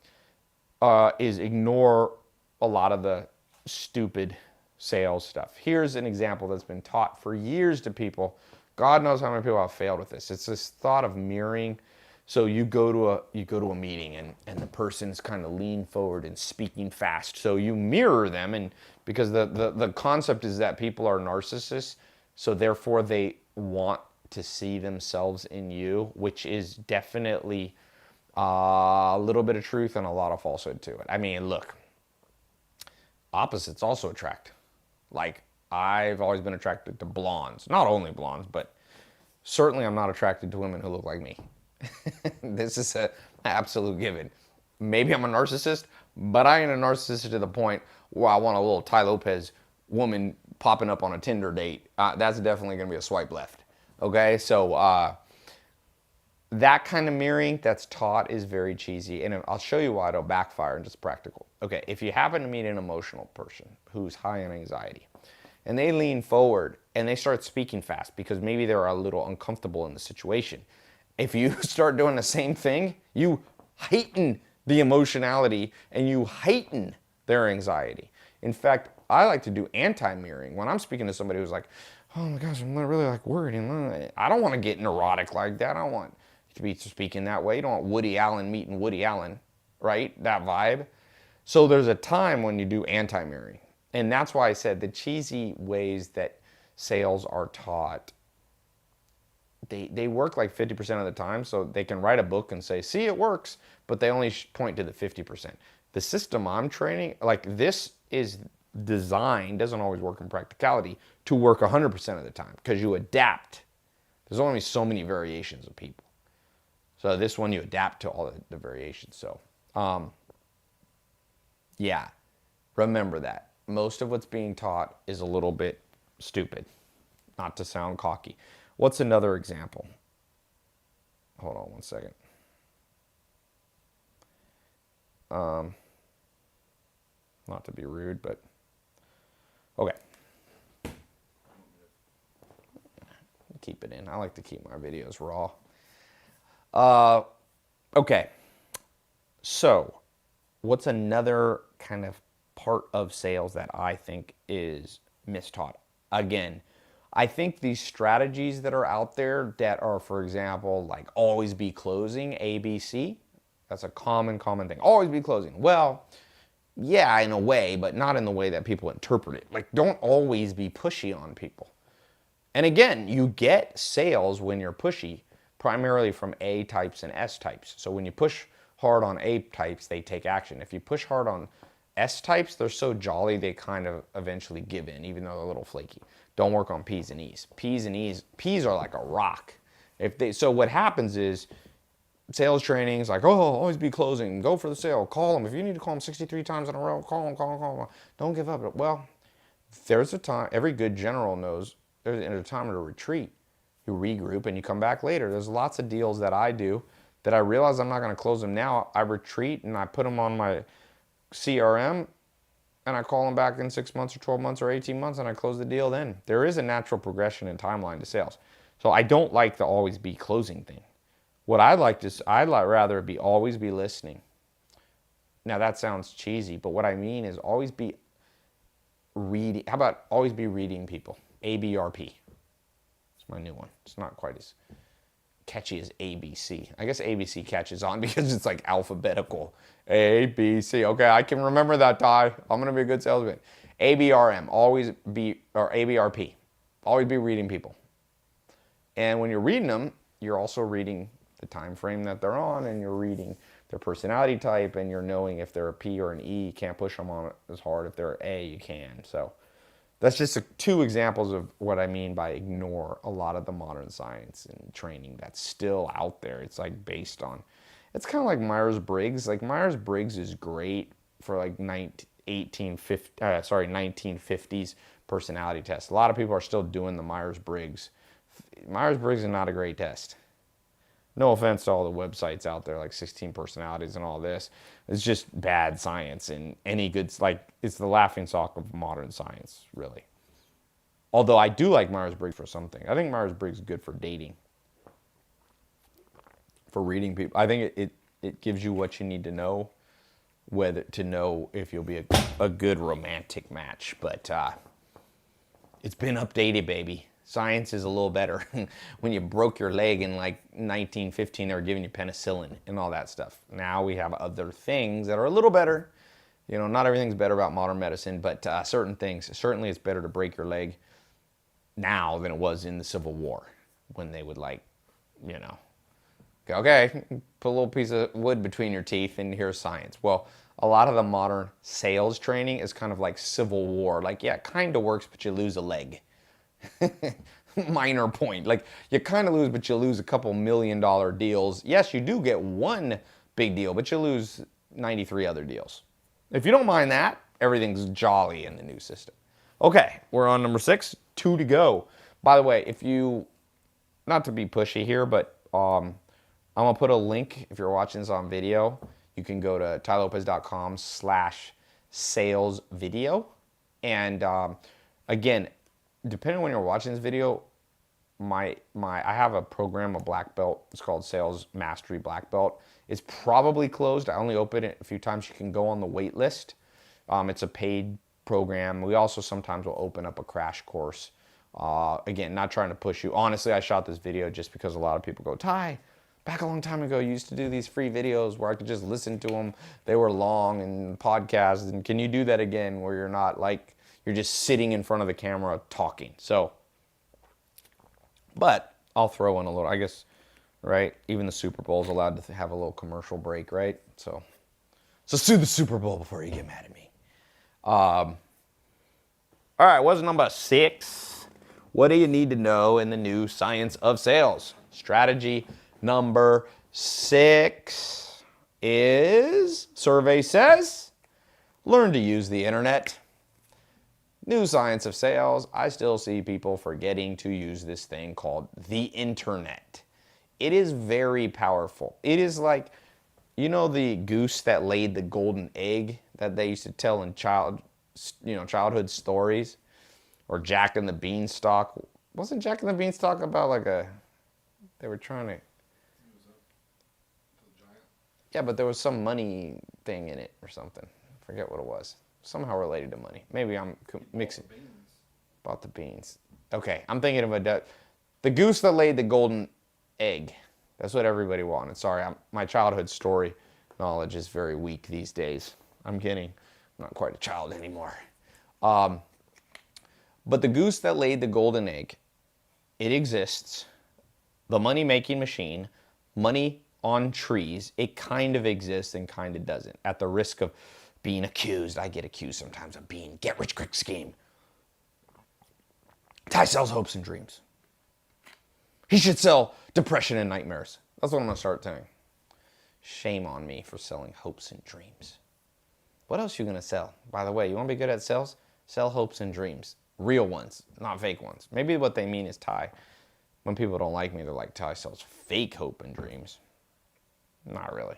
is ignore a lot of the stupid sales stuff. Here's an example that's been taught for years to people. God knows how many people have failed with this. It's this thought of mirroring. So you go to a meeting and the person's kind of lean forward and speaking fast. So you mirror them, and because the concept is that people are narcissists, so therefore they want to see themselves in you, which is definitely a little bit of truth and a lot of falsehood to it. I mean, look, opposites also attract. Like, I've always been attracted to blondes. Not only blondes, but certainly I'm not attracted to women who look like me. This is an absolute given. Maybe I'm a narcissist, but I ain't a narcissist to the point where I want a little Tai Lopez woman popping up on a Tinder date. That's definitely going to be a swipe left. Okay, so that kind of mirroring that's taught is very cheesy, and I'll show you why it'll backfire and just practical. Okay, if you happen to meet an emotional person who's high on anxiety, and they lean forward and they start speaking fast because maybe they're a little uncomfortable in the situation, if you start doing the same thing, you heighten the emotionality and you heighten their anxiety. In fact, I like to do anti-mirroring. When I'm speaking to somebody who's like, oh my gosh, I'm really like worried, I don't want to get neurotic like that. I don't want to be speaking that way. You don't want Woody Allen meeting Woody Allen, right? That vibe. So there's a time when you do anti-mirroring. And that's why I said the cheesy ways that sales are taught, they work like 50% of the time. So they can write a book and say, see, it works, but they only point to the 50%. The system I'm training, like this is designed, doesn't always work in practicality, to work 100% of the time because you adapt. There's only so many variations of people. So this one, you adapt to all the variations. So, yeah, remember that. Most of what's being taught is a little bit stupid, not to sound cocky. What's another example? Hold on one second. Not to be rude, but okay. Keep it in. I like to keep my videos raw. Okay. So, what's another kind of part of sales that I think is mistaught? Again, I think these strategies that are out there that are, for example, like always be closing, ABC, that's a common thing. Always be closing. Well, Yeah, in a way, but not in the way that people interpret it. Like, don't always be pushy on people. And again, you get sales when you're pushy, primarily from A types and S types. So when you push hard on A types, they take action. If you push hard on S types, they're so jolly, they kind of eventually give in, even though they're a little flaky. Don't work on P's and E's. P's are like a rock. So what happens is, sales training is like, oh, always be closing. Go for the sale. Call them. If you need to call them 63 times in a row, call them. Don't give up. Well, there's a time. Every good general knows there's a time to retreat. You regroup and you come back later. There's lots of deals that I do that I realize I'm not going to close them now. I retreat and I put them on my CRM and I call them back in 6 months or 12 months or 18 months and I close the deal then. There is a natural progression and timeline to sales. So I don't like the always be closing thing. What I'd rather be always be listening. Now that sounds cheesy, but what I mean is always be reading. How about always be reading people? ABRP. It's my new one. It's not quite as catchy as ABC. I guess ABC catches on because it's like alphabetical. ABC. Okay, I can remember that, Tai. I'm gonna be a good salesman. ABRM. Or ABRP. Always be reading people. And when you're reading them, you're also reading the time frame that they're on, and you're reading their personality type, and you're knowing if they're a P or an E. You can't push them on it as hard. If they're A, you can. So that's just two examples of what I mean by ignore a lot of the modern science and training that's still out there. It's like based on, it's kind of like Myers-Briggs. Like Myers-Briggs is great for like 1950s personality tests. A lot of people are still doing the Myers-Briggs. Myers-Briggs is not a great test. No offense to all the websites out there, like 16 personalities and all this. It's just bad science, and any good, like, it's the laughingstock of modern science, really. Although I do like Myers-Briggs for something. I think Myers-Briggs is good for dating, for reading people. I think it gives you what you need to know, whether to know if you'll be a good romantic match. But it's been updated, baby. Science is a little better. When you broke your leg in like 1915, they were giving you penicillin and all that stuff. Now we have other things that are a little better. You know, not everything's better about modern medicine, but certain things. Certainly it's better to break your leg now than it was in the Civil War, when they would, like, you know, okay, put a little piece of wood between your teeth and here's science. Well, a lot of the modern sales training is kind of like Civil War. Like, yeah, it kind of works, but you lose a leg. Minor point. Like, you kind of lose, but you lose a couple $1 million deals. Yes, you do get one big deal, but you lose 93 other deals. If you don't mind that, everything's jolly in the new system. Okay, we're on number 6, 2 to go. By the way, if you, not to be pushy here, but I'm going to put a link, if you're watching this on video, you can go to tailopez.com/salesvideo. And again, depending on when you're watching this video, I have a program, a black belt. It's called Sales Mastery Black Belt. It's probably closed. I only open it a few times. You can go on the wait list. It's a paid program. We also sometimes will open up a crash course. Again, not trying to push you. Honestly, I shot this video just because a lot of people go, Tai, back a long time ago, you used to do these free videos where I could just listen to them. They were long and podcasts. And can you do that again where you're not like, you're just sitting in front of the camera talking? So, but I'll throw in a little, I guess, right? Even the Super Bowl is allowed to have a little commercial break, right? So sue the Super Bowl before you get mad at me. All right, what's number 6? What do you need to know in the new science of sales? Strategy number 6 is, survey says, learn to use the internet. New science of sales, I still see people forgetting to use this thing called the internet. It is very powerful. It is like, you know, the goose that laid the golden egg that they used to tell in childhood stories? Or Jack and the Beanstalk. Wasn't Jack and the Beanstalk about like they were trying to... Yeah, but there was some money thing in it or something. I forget what it was. Somehow related to money. Maybe I'm mixing. About the beans. Okay, I'm thinking of the goose that laid the golden egg. That's what everybody wanted. Sorry, my childhood story knowledge is very weak these days. I'm kidding. not quite a child anymore. But the goose that laid the golden egg, it exists. The money-making machine, money on trees, it kind of exists and kind of doesn't. At the risk of being accused, I get accused sometimes of being get-rich-quick scheme. Tai sells hopes and dreams. He should sell depression and nightmares. That's what I'm going to start saying. Shame on me for selling hopes and dreams. What else are you going to sell? By the way, you want to be good at sales? Sell hopes and dreams. Real ones, not fake ones. Maybe what they mean is Tai. When people don't like me, they're like, Tai sells fake hope and dreams. Not really.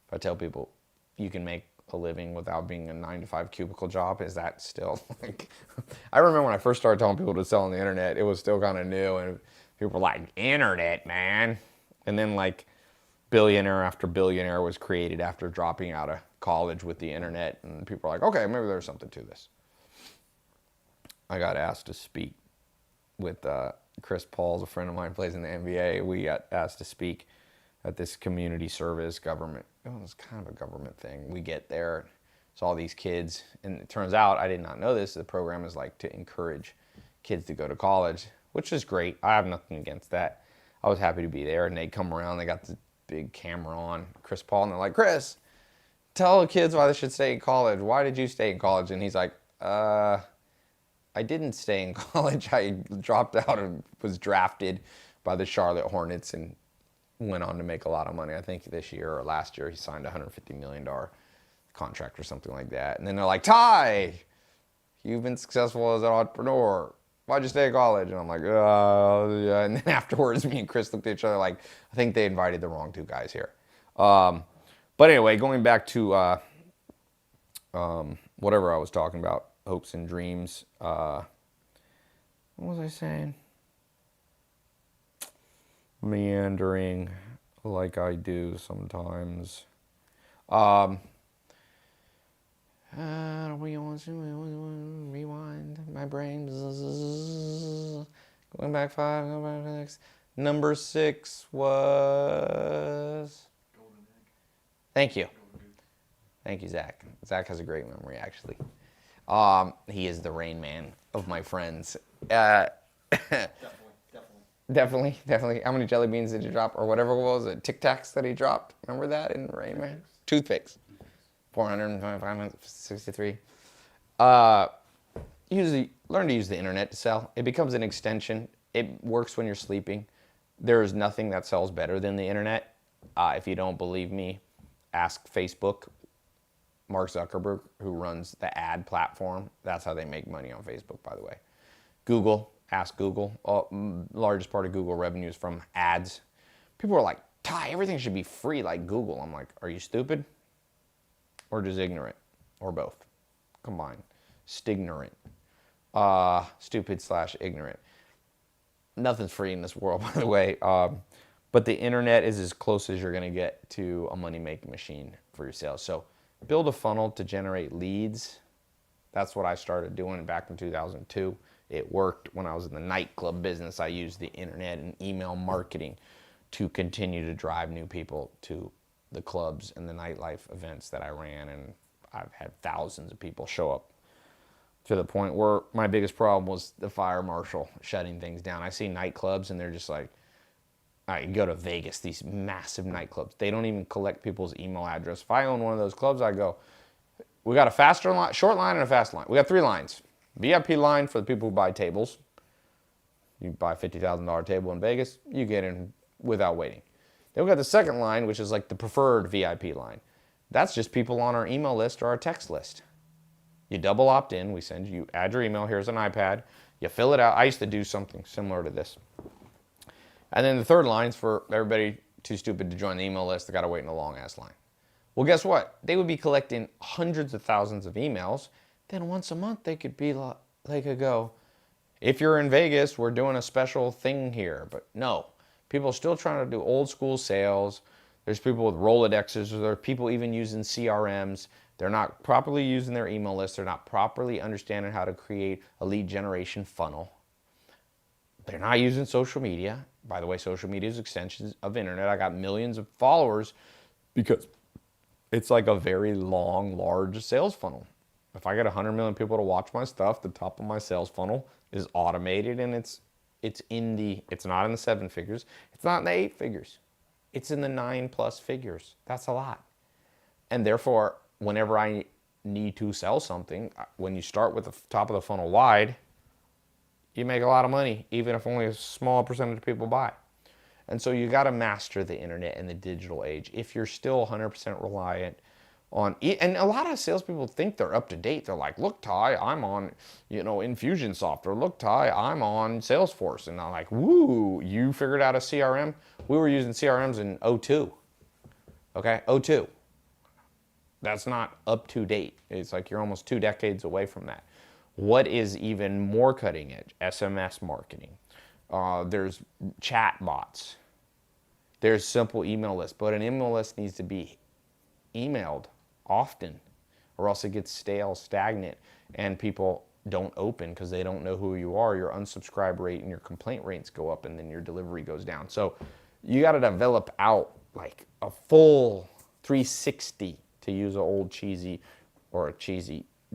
If I tell people you can make a living without being a 9-to-5 cubicle job, is that still like... I remember when I first started telling people to sell on the internet, it was still kind of new, and people were like, internet, man. And then like billionaire after billionaire was created after dropping out of college with the internet, and people were like, okay, maybe there's something to this. I got asked to speak with Chris Paul's a friend of mine, plays in the NBA. We got asked to speak at this community service government. It was kind of a government thing. We get there, it's all these kids, and it turns out, I did not know this, the program is like to encourage kids to go to college, which is great. I have nothing against that. I was happy to be there, and they come around, they got the big camera on Chris Paul, and they're like, Chris, tell the kids why they should stay in college. Why did you stay in college? And he's like, I didn't stay in college. I dropped out and was drafted by the Charlotte Hornets and went on to make a lot of money. I think this year or last year he signed a $150 million contract or something like that. And then they're like, Tai, you've been successful as an entrepreneur. Why'd you stay in college? And I'm like, yeah. And then afterwards, me and Chris looked at each other like, I think they invited the wrong two guys here. But anyway, going back to whatever I was talking about, hopes and dreams. What was I saying? Meandering like I do sometimes. We want to rewind my brain. Going back 5, going back 6. Number 6 was... Golden egg. Thank you. Thank you, Zach. Zach has a great memory, actually. He is the Rain Man of my friends. Definitely. How many jelly beans did you drop? Or whatever it was, Tic Tacs that he dropped. Remember that in Rain Man? Toothpicks. 425, learn to use the internet to sell. It becomes an extension. It works when you're sleeping. There is nothing that sells better than the internet. If you don't believe me, ask Facebook. Mark Zuckerberg, who runs the ad platform. That's how they make money on Facebook, by the way. Google, ask Google. Largest part of Google revenue is from ads. People are like, Tai, everything should be free like Google. I'm like, are you stupid? Or just ignorant? Or both? Combined. Stignorant. Stupid/ignorant. Nothing's free in this world, by the way. But the internet is as close as you're going to get to a money-making machine for your sales. So build a funnel to generate leads. That's what I started doing back in 2002. It worked when I was in the nightclub business. I used the internet and email marketing to continue to drive new people to the clubs and the nightlife events that I ran. And I've had thousands of people show up to the point where my biggest problem was the fire marshal shutting things down. I see nightclubs and they're just like, I go to Vegas, these massive nightclubs. They don't even collect people's email address. If I own one of those clubs, I go, we got a faster line, short line, and a fast line. We got 3 lines. VIP line for the people who buy tables. You buy a $50,000 table in Vegas, you get in without waiting. Then we got the second line, which is like the preferred VIP line. That's just people on our email list or our text list. You double opt in. We send you, add your email. Here's an iPad. You fill it out. I used to do something similar to this. And then the third line's for everybody too stupid to join the email list. They got to wait in a long-ass line. Well, guess what? They would be collecting hundreds of thousands of emails. Then once a month, they could go, if you're in Vegas, we're doing a special thing here. But no, people are still trying to do old school sales. There's people with Rolodexes, or there are people even using CRMs. They're not properly using their email list. They're not properly understanding how to create a lead generation funnel. They're not using social media. By the way, social media is extensions of internet. I got millions of followers because It's like a very long, large sales funnel. If I get 100 million people to watch my stuff, the top of my sales funnel is automated, and it's not in the 7 figures. It's not in the 8 figures. It's in the 9+ figures. That's a lot. And therefore, whenever I need to sell something, when you start with the top of the funnel wide, you make a lot of money, even if only a small percentage of people buy. And so you got to master the internet and the digital age. If you're still 100% reliant on, and a lot of salespeople think they're up to date. They're like, look, Ty, I'm on, Infusionsoft, or look, Ty, I'm on Salesforce. And I'm like, woo, you figured out a CRM? We were using CRMs in '02. Okay, '02. That's not up to date. It's like you're almost 2 decades away from that. What is even more cutting edge? SMS marketing. There's chat bots. There's simple email lists, but an email list needs to be emailed often, or else it gets stale, stagnant, and people don't open because they don't know who you are. Your unsubscribe rate and your complaint rates go up, and then your delivery goes down. So you got to develop out like a full 360, to use an old cheesy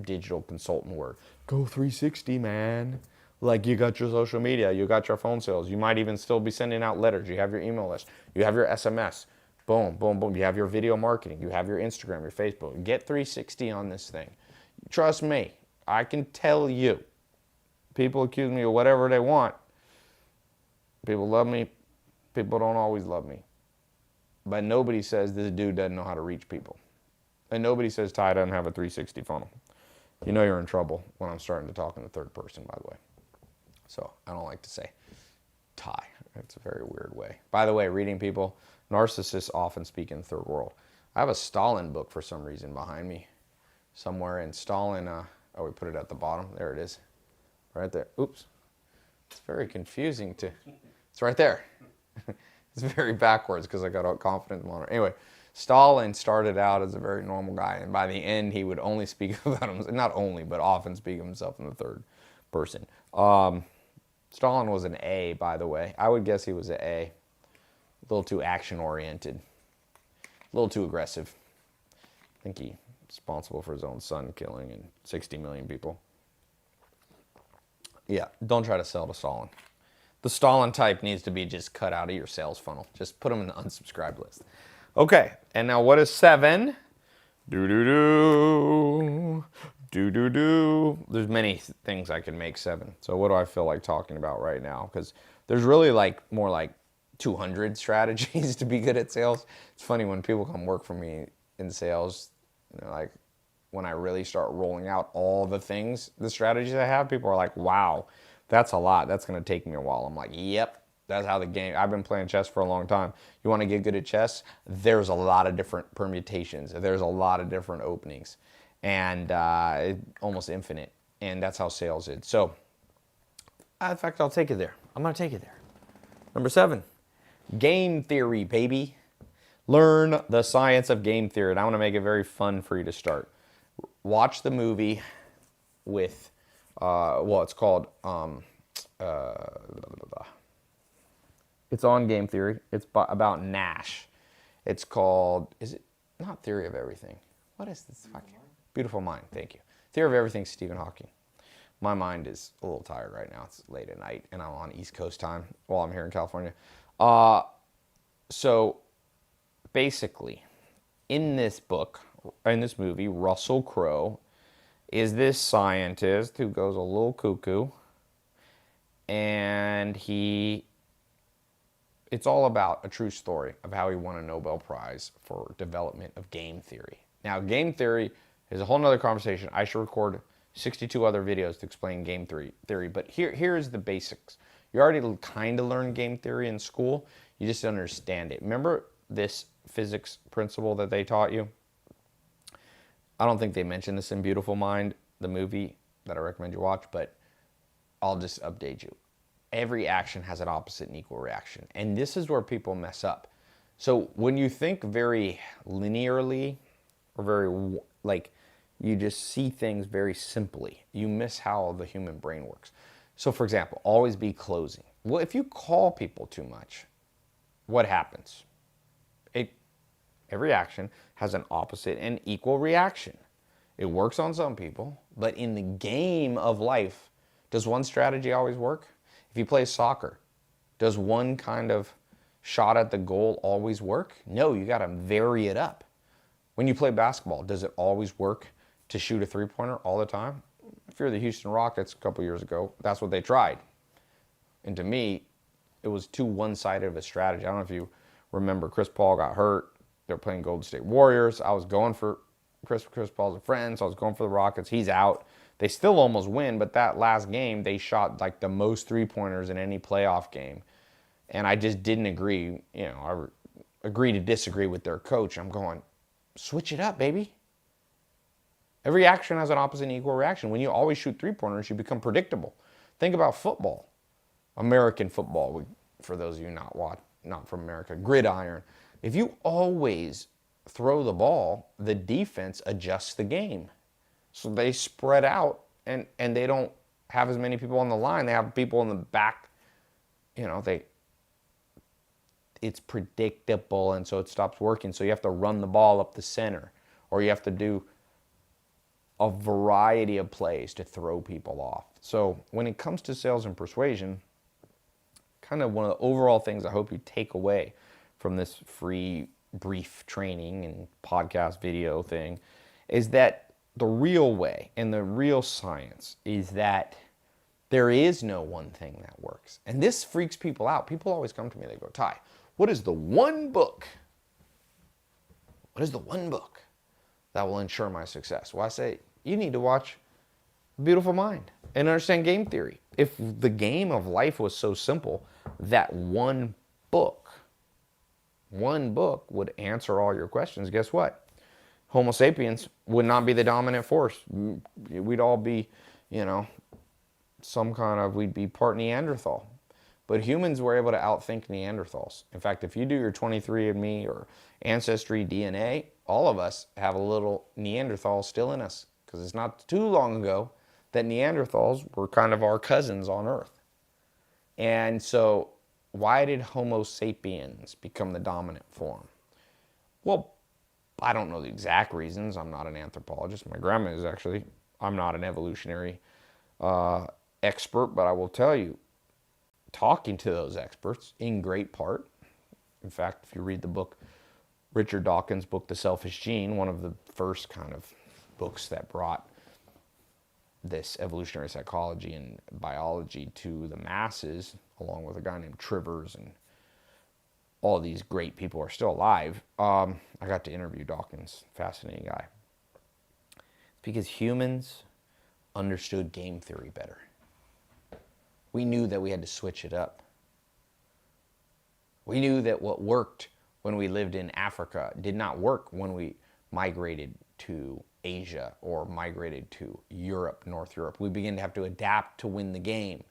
digital consultant word. Go 360, man. Like, you got your social media, you got your phone sales, you might even still be sending out letters, you have your email list, you have your SMS, boom, boom, boom, you have your video marketing, you have your Instagram, your Facebook. Get 360 on this thing. Trust me, I can tell you, people accuse me of whatever they want. People love me, people don't always love me. But nobody says this dude doesn't know how to reach people. And nobody says Ty doesn't have a 360 funnel. You know you're in trouble when I'm starting to talk in the third person, by the way. So I don't like to say Ty. It's a very weird way. By the way, reading people, narcissists often speak in the third world. I have a Stalin book for some reason behind me somewhere. And Stalin, we put it at the bottom. There it is. Right there. Oops. It's very confusing it's right there. It's very backwards because I got a confidence monitor. Anyway, Stalin started out as a very normal guy, and by the end, he would only speak about himself, not only, but often speak of himself in the third person. Stalin was an A, by the way. I would guess he was an A. A little too action-oriented. A little too aggressive. I think he's responsible for his own son killing and 60 million people. Yeah, don't try to sell to Stalin. The Stalin type needs to be just cut out of your sales funnel. Just put them in the unsubscribe list. Okay, and now what is 7? Do-do-do. Do-do-do. There's many things I can make 7. So what do I feel like talking about right now? Because there's really more like 200 strategies to be good at sales. It's funny when people come work for me in sales, like when I really start rolling out all the strategies I have, people are like, wow, that's a lot. That's going to take me a while. I'm like, yep. That's how the game, I've been playing chess for a long time. You want to get good at chess? There's a lot of different permutations. There's a lot of different openings. And almost infinite. And that's how sales is. So, in fact, I'll take it there. I'm going to take it there. Number 7, game theory, baby. Learn the science of game theory. And I want to make it very fun for you to start. Watch the movie with, it's called, it's on game theory. It's about Nash. It's called, is it not Theory of Everything? What is this fucking? Beautiful Mind, thank you. Theory of Everything, Stephen Hawking. My mind is a little tired right now. It's late at night, and I'm on East Coast time while I'm here in California. So basically, in this movie, Russell Crowe is this scientist who goes a little cuckoo, and it's all about a true story of how he won a Nobel Prize for development of game theory. Now, game theory is a whole nother conversation. I should record 62 other videos to explain game theory, but here's the basics. You already kind of learned game theory in school. You just don't understand it. Remember this physics principle that they taught you? I don't think they mentioned this in Beautiful Mind, the movie that I recommend you watch, but I'll just update you. Every action has an opposite and equal reaction. And this is where people mess up. So when you think very linearly, or very, like, you just see things very simply, you miss how the human brain works. So for example, always be closing. Well, if you call people too much, what happens? Every action has an opposite and equal reaction. It works on some people, but in the game of life, does one strategy always work? If you play soccer, does one kind of shot at the goal always work? No, you got to vary it up. When you play basketball, does it always work to shoot a three-pointer all the time? If you're the Houston Rockets a couple years ago, that's what they tried. And to me, it was too one-sided of a strategy. I don't know if you remember, Chris Paul got hurt. They're playing Golden State Warriors. I was going for Chris Paul's a friend, so I was going for the Rockets. He's out. They still almost win, but that last game, they shot like the most three-pointers in any playoff game. And I just didn't agree. I agree to disagree with their coach. I'm going, switch it up, baby. Every action has an opposite and equal reaction. When you always shoot three-pointers, you become predictable. Think about football. American football, for those of you not from America, gridiron. If you always throw the ball, the defense adjusts the game. So they spread out and they don't have as many people on the line. They have people in the back. It's predictable, and so it stops working. So you have to run the ball up the center, or you have to do a variety of plays to throw people off. So when it comes to sales and persuasion, kind of one of the overall things I hope you take away from this free brief training and podcast video thing is that the real way and the real science is that there is no one thing that works. And this freaks people out. People always come to me, they go, Tai, what is the one book? What is the one book that will ensure my success? Well, I say, you need to watch Beautiful Mind and understand game theory. If the game of life was so simple that one book would answer all your questions, guess what? Homo sapiens would not be the dominant force. We'd all be, we'd be part Neanderthal. But humans were able to outthink Neanderthals. In fact, if you do your 23andMe or Ancestry DNA, all of us have a little Neanderthal still in us. Because it's not too long ago that Neanderthals were kind of our cousins on Earth. And so why did Homo sapiens become the dominant form? Well, I don't know the exact reasons. I'm not an anthropologist. My grandma is actually. I'm not an evolutionary expert, but I will tell you, talking to those experts in great part. In fact, if you read the book, Richard Dawkins' book, The Selfish Gene, one of the first kind of books that brought this evolutionary psychology and biology to the masses, along with a guy named Trivers, and all these great people are still alive. I got to interview Dawkins, fascinating guy. It's because humans understood game theory better. We knew that we had to switch it up. We knew that what worked when we lived in Africa did not work when we migrated to Asia or migrated to Europe, North Europe. We began to have to adapt to win the game.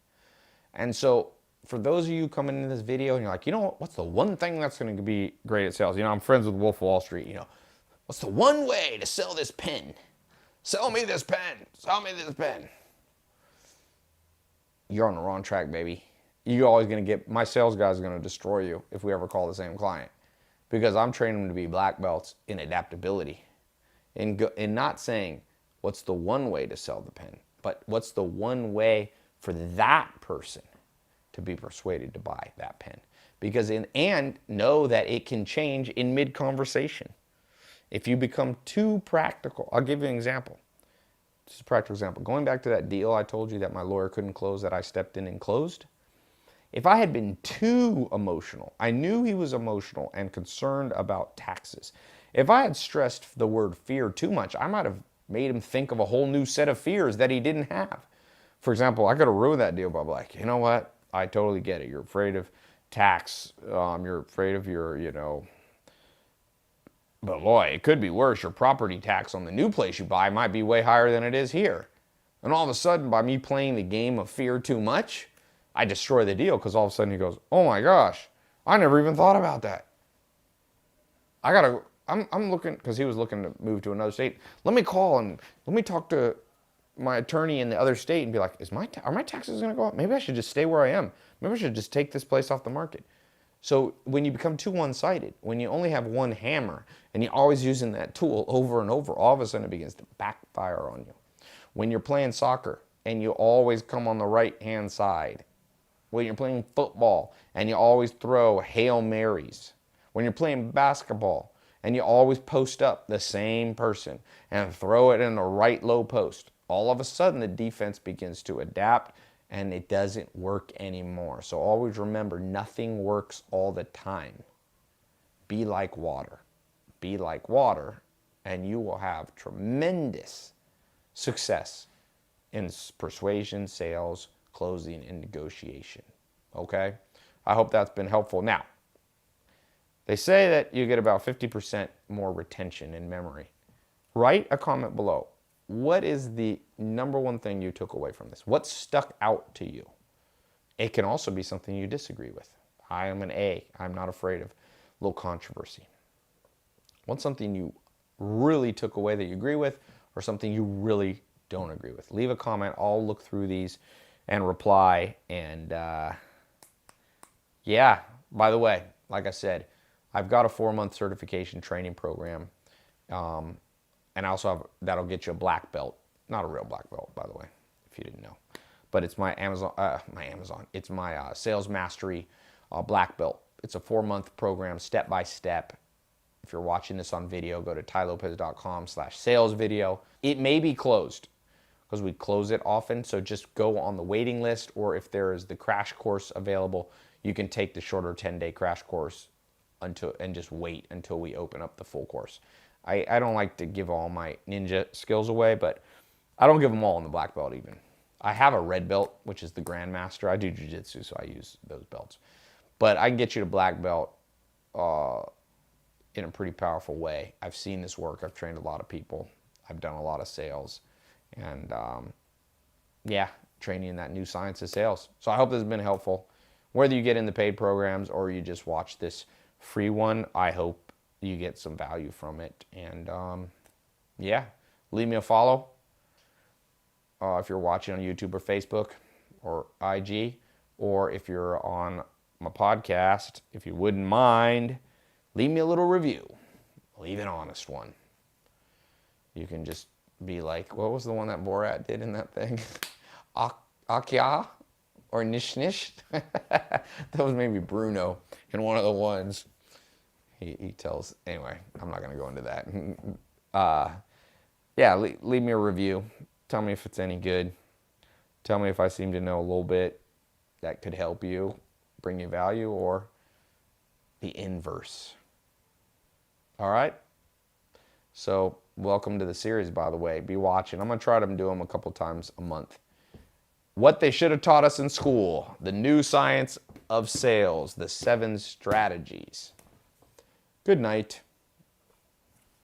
And so for those of you coming into this video and you're like, what's the one thing that's going to be great at sales? I'm friends with Wolf of Wall Street. What's the one way to sell this pen? Sell me this pen. Sell me this pen. You're on the wrong track, baby. You're always going to my sales guys are going to destroy you if we ever call the same client. Because I'm training them to be black belts in adaptability. And not saying, what's the one way to sell the pen? But what's the one way for that person to be persuaded to buy that pen? And know that it can change in mid-conversation. If you become too practical, I'll give you an example. This is a practical example. Going back to that deal I told you that my lawyer couldn't close that I stepped in and closed. If I had been too emotional, I knew he was emotional and concerned about taxes. If I had stressed the word fear too much, I might have made him think of a whole new set of fears that he didn't have. For example, I could have ruined that deal by like, you know what? I totally get it. You're afraid of tax. You're afraid of your, but boy, it could be worse. Your property tax on the new place you buy might be way higher than it is here. And all of a sudden, by me playing the game of fear too much, I destroy the deal because all of a sudden he goes, oh my gosh, I never even thought about that. I'm looking, because he was looking to move to another state. Let me call and let me talk to my attorney in the other state and be like, are my taxes going to go up? Maybe I should just stay where I am. Maybe I should just take this place off the market. So when you become too one-sided, when you only have one hammer and you're always using that tool over and over, all of a sudden it begins to backfire on you. When you're playing soccer and you always come on the right-hand side, when you're playing football and you always throw Hail Marys, when you're playing basketball and you always post up the same person and throw it in the right low post, all of a sudden the defense begins to adapt and it doesn't work anymore. So always remember, nothing works all the time. Be like water. Be like water, and you will have tremendous success in persuasion, sales, closing, and negotiation. Okay? I hope that's been helpful. Now, they say that you get about 50% more retention in memory. Write a comment below. What is the number one thing you took away from this? What stuck out to you? It can also be something you disagree with. I am an A. I'm not afraid of a little controversy. What's something you really took away that you agree with, or something you really don't agree with? Leave a comment. I'll look through these and reply. And yeah, by the way, like I said, I've got a 4-month certification training program. And I also have, that'll get you a black belt. Not a real black belt, by the way, if you didn't know. But it's my it's my sales mastery black belt. It's a 4-month program, step by step. If you're watching this on video, go to tailopez.com/sales video. It may be closed because we close it often. So just go on the waiting list, or if there is the crash course available, you can take the shorter 10-day crash course and just wait until we open up the full course. I don't like to give all my ninja skills away, but I don't give them all in the black belt even. I have a red belt, which is the grandmaster. I do jiu-jitsu, so I use those belts. But I can get you to black belt in a pretty powerful way. I've seen this work. I've trained a lot of people. I've done a lot of sales. And yeah, training in that new science of sales. So I hope this has been helpful. Whether you get in the paid programs or you just watch this free one, I hope you get some value from it. And yeah, leave me a follow if you're watching on YouTube or Facebook or IG, or if you're on my podcast, if you wouldn't mind, leave me a little review. Leave an honest one. You can just be like, what was the one that Borat did in that thing? Akya or Nish Nish? That was maybe Bruno in one of the ones. He tells, anyway, I'm not going to go into that. Yeah, leave me a review. Tell me if it's any good. Tell me if I seem to know a little bit that could help you, bring you value, or the inverse. All right? So welcome to the series, by the way. Be watching. I'm going to try to do them a couple times a month. What they should have taught us in school. The new science of sales. The 7 strategies. Good night.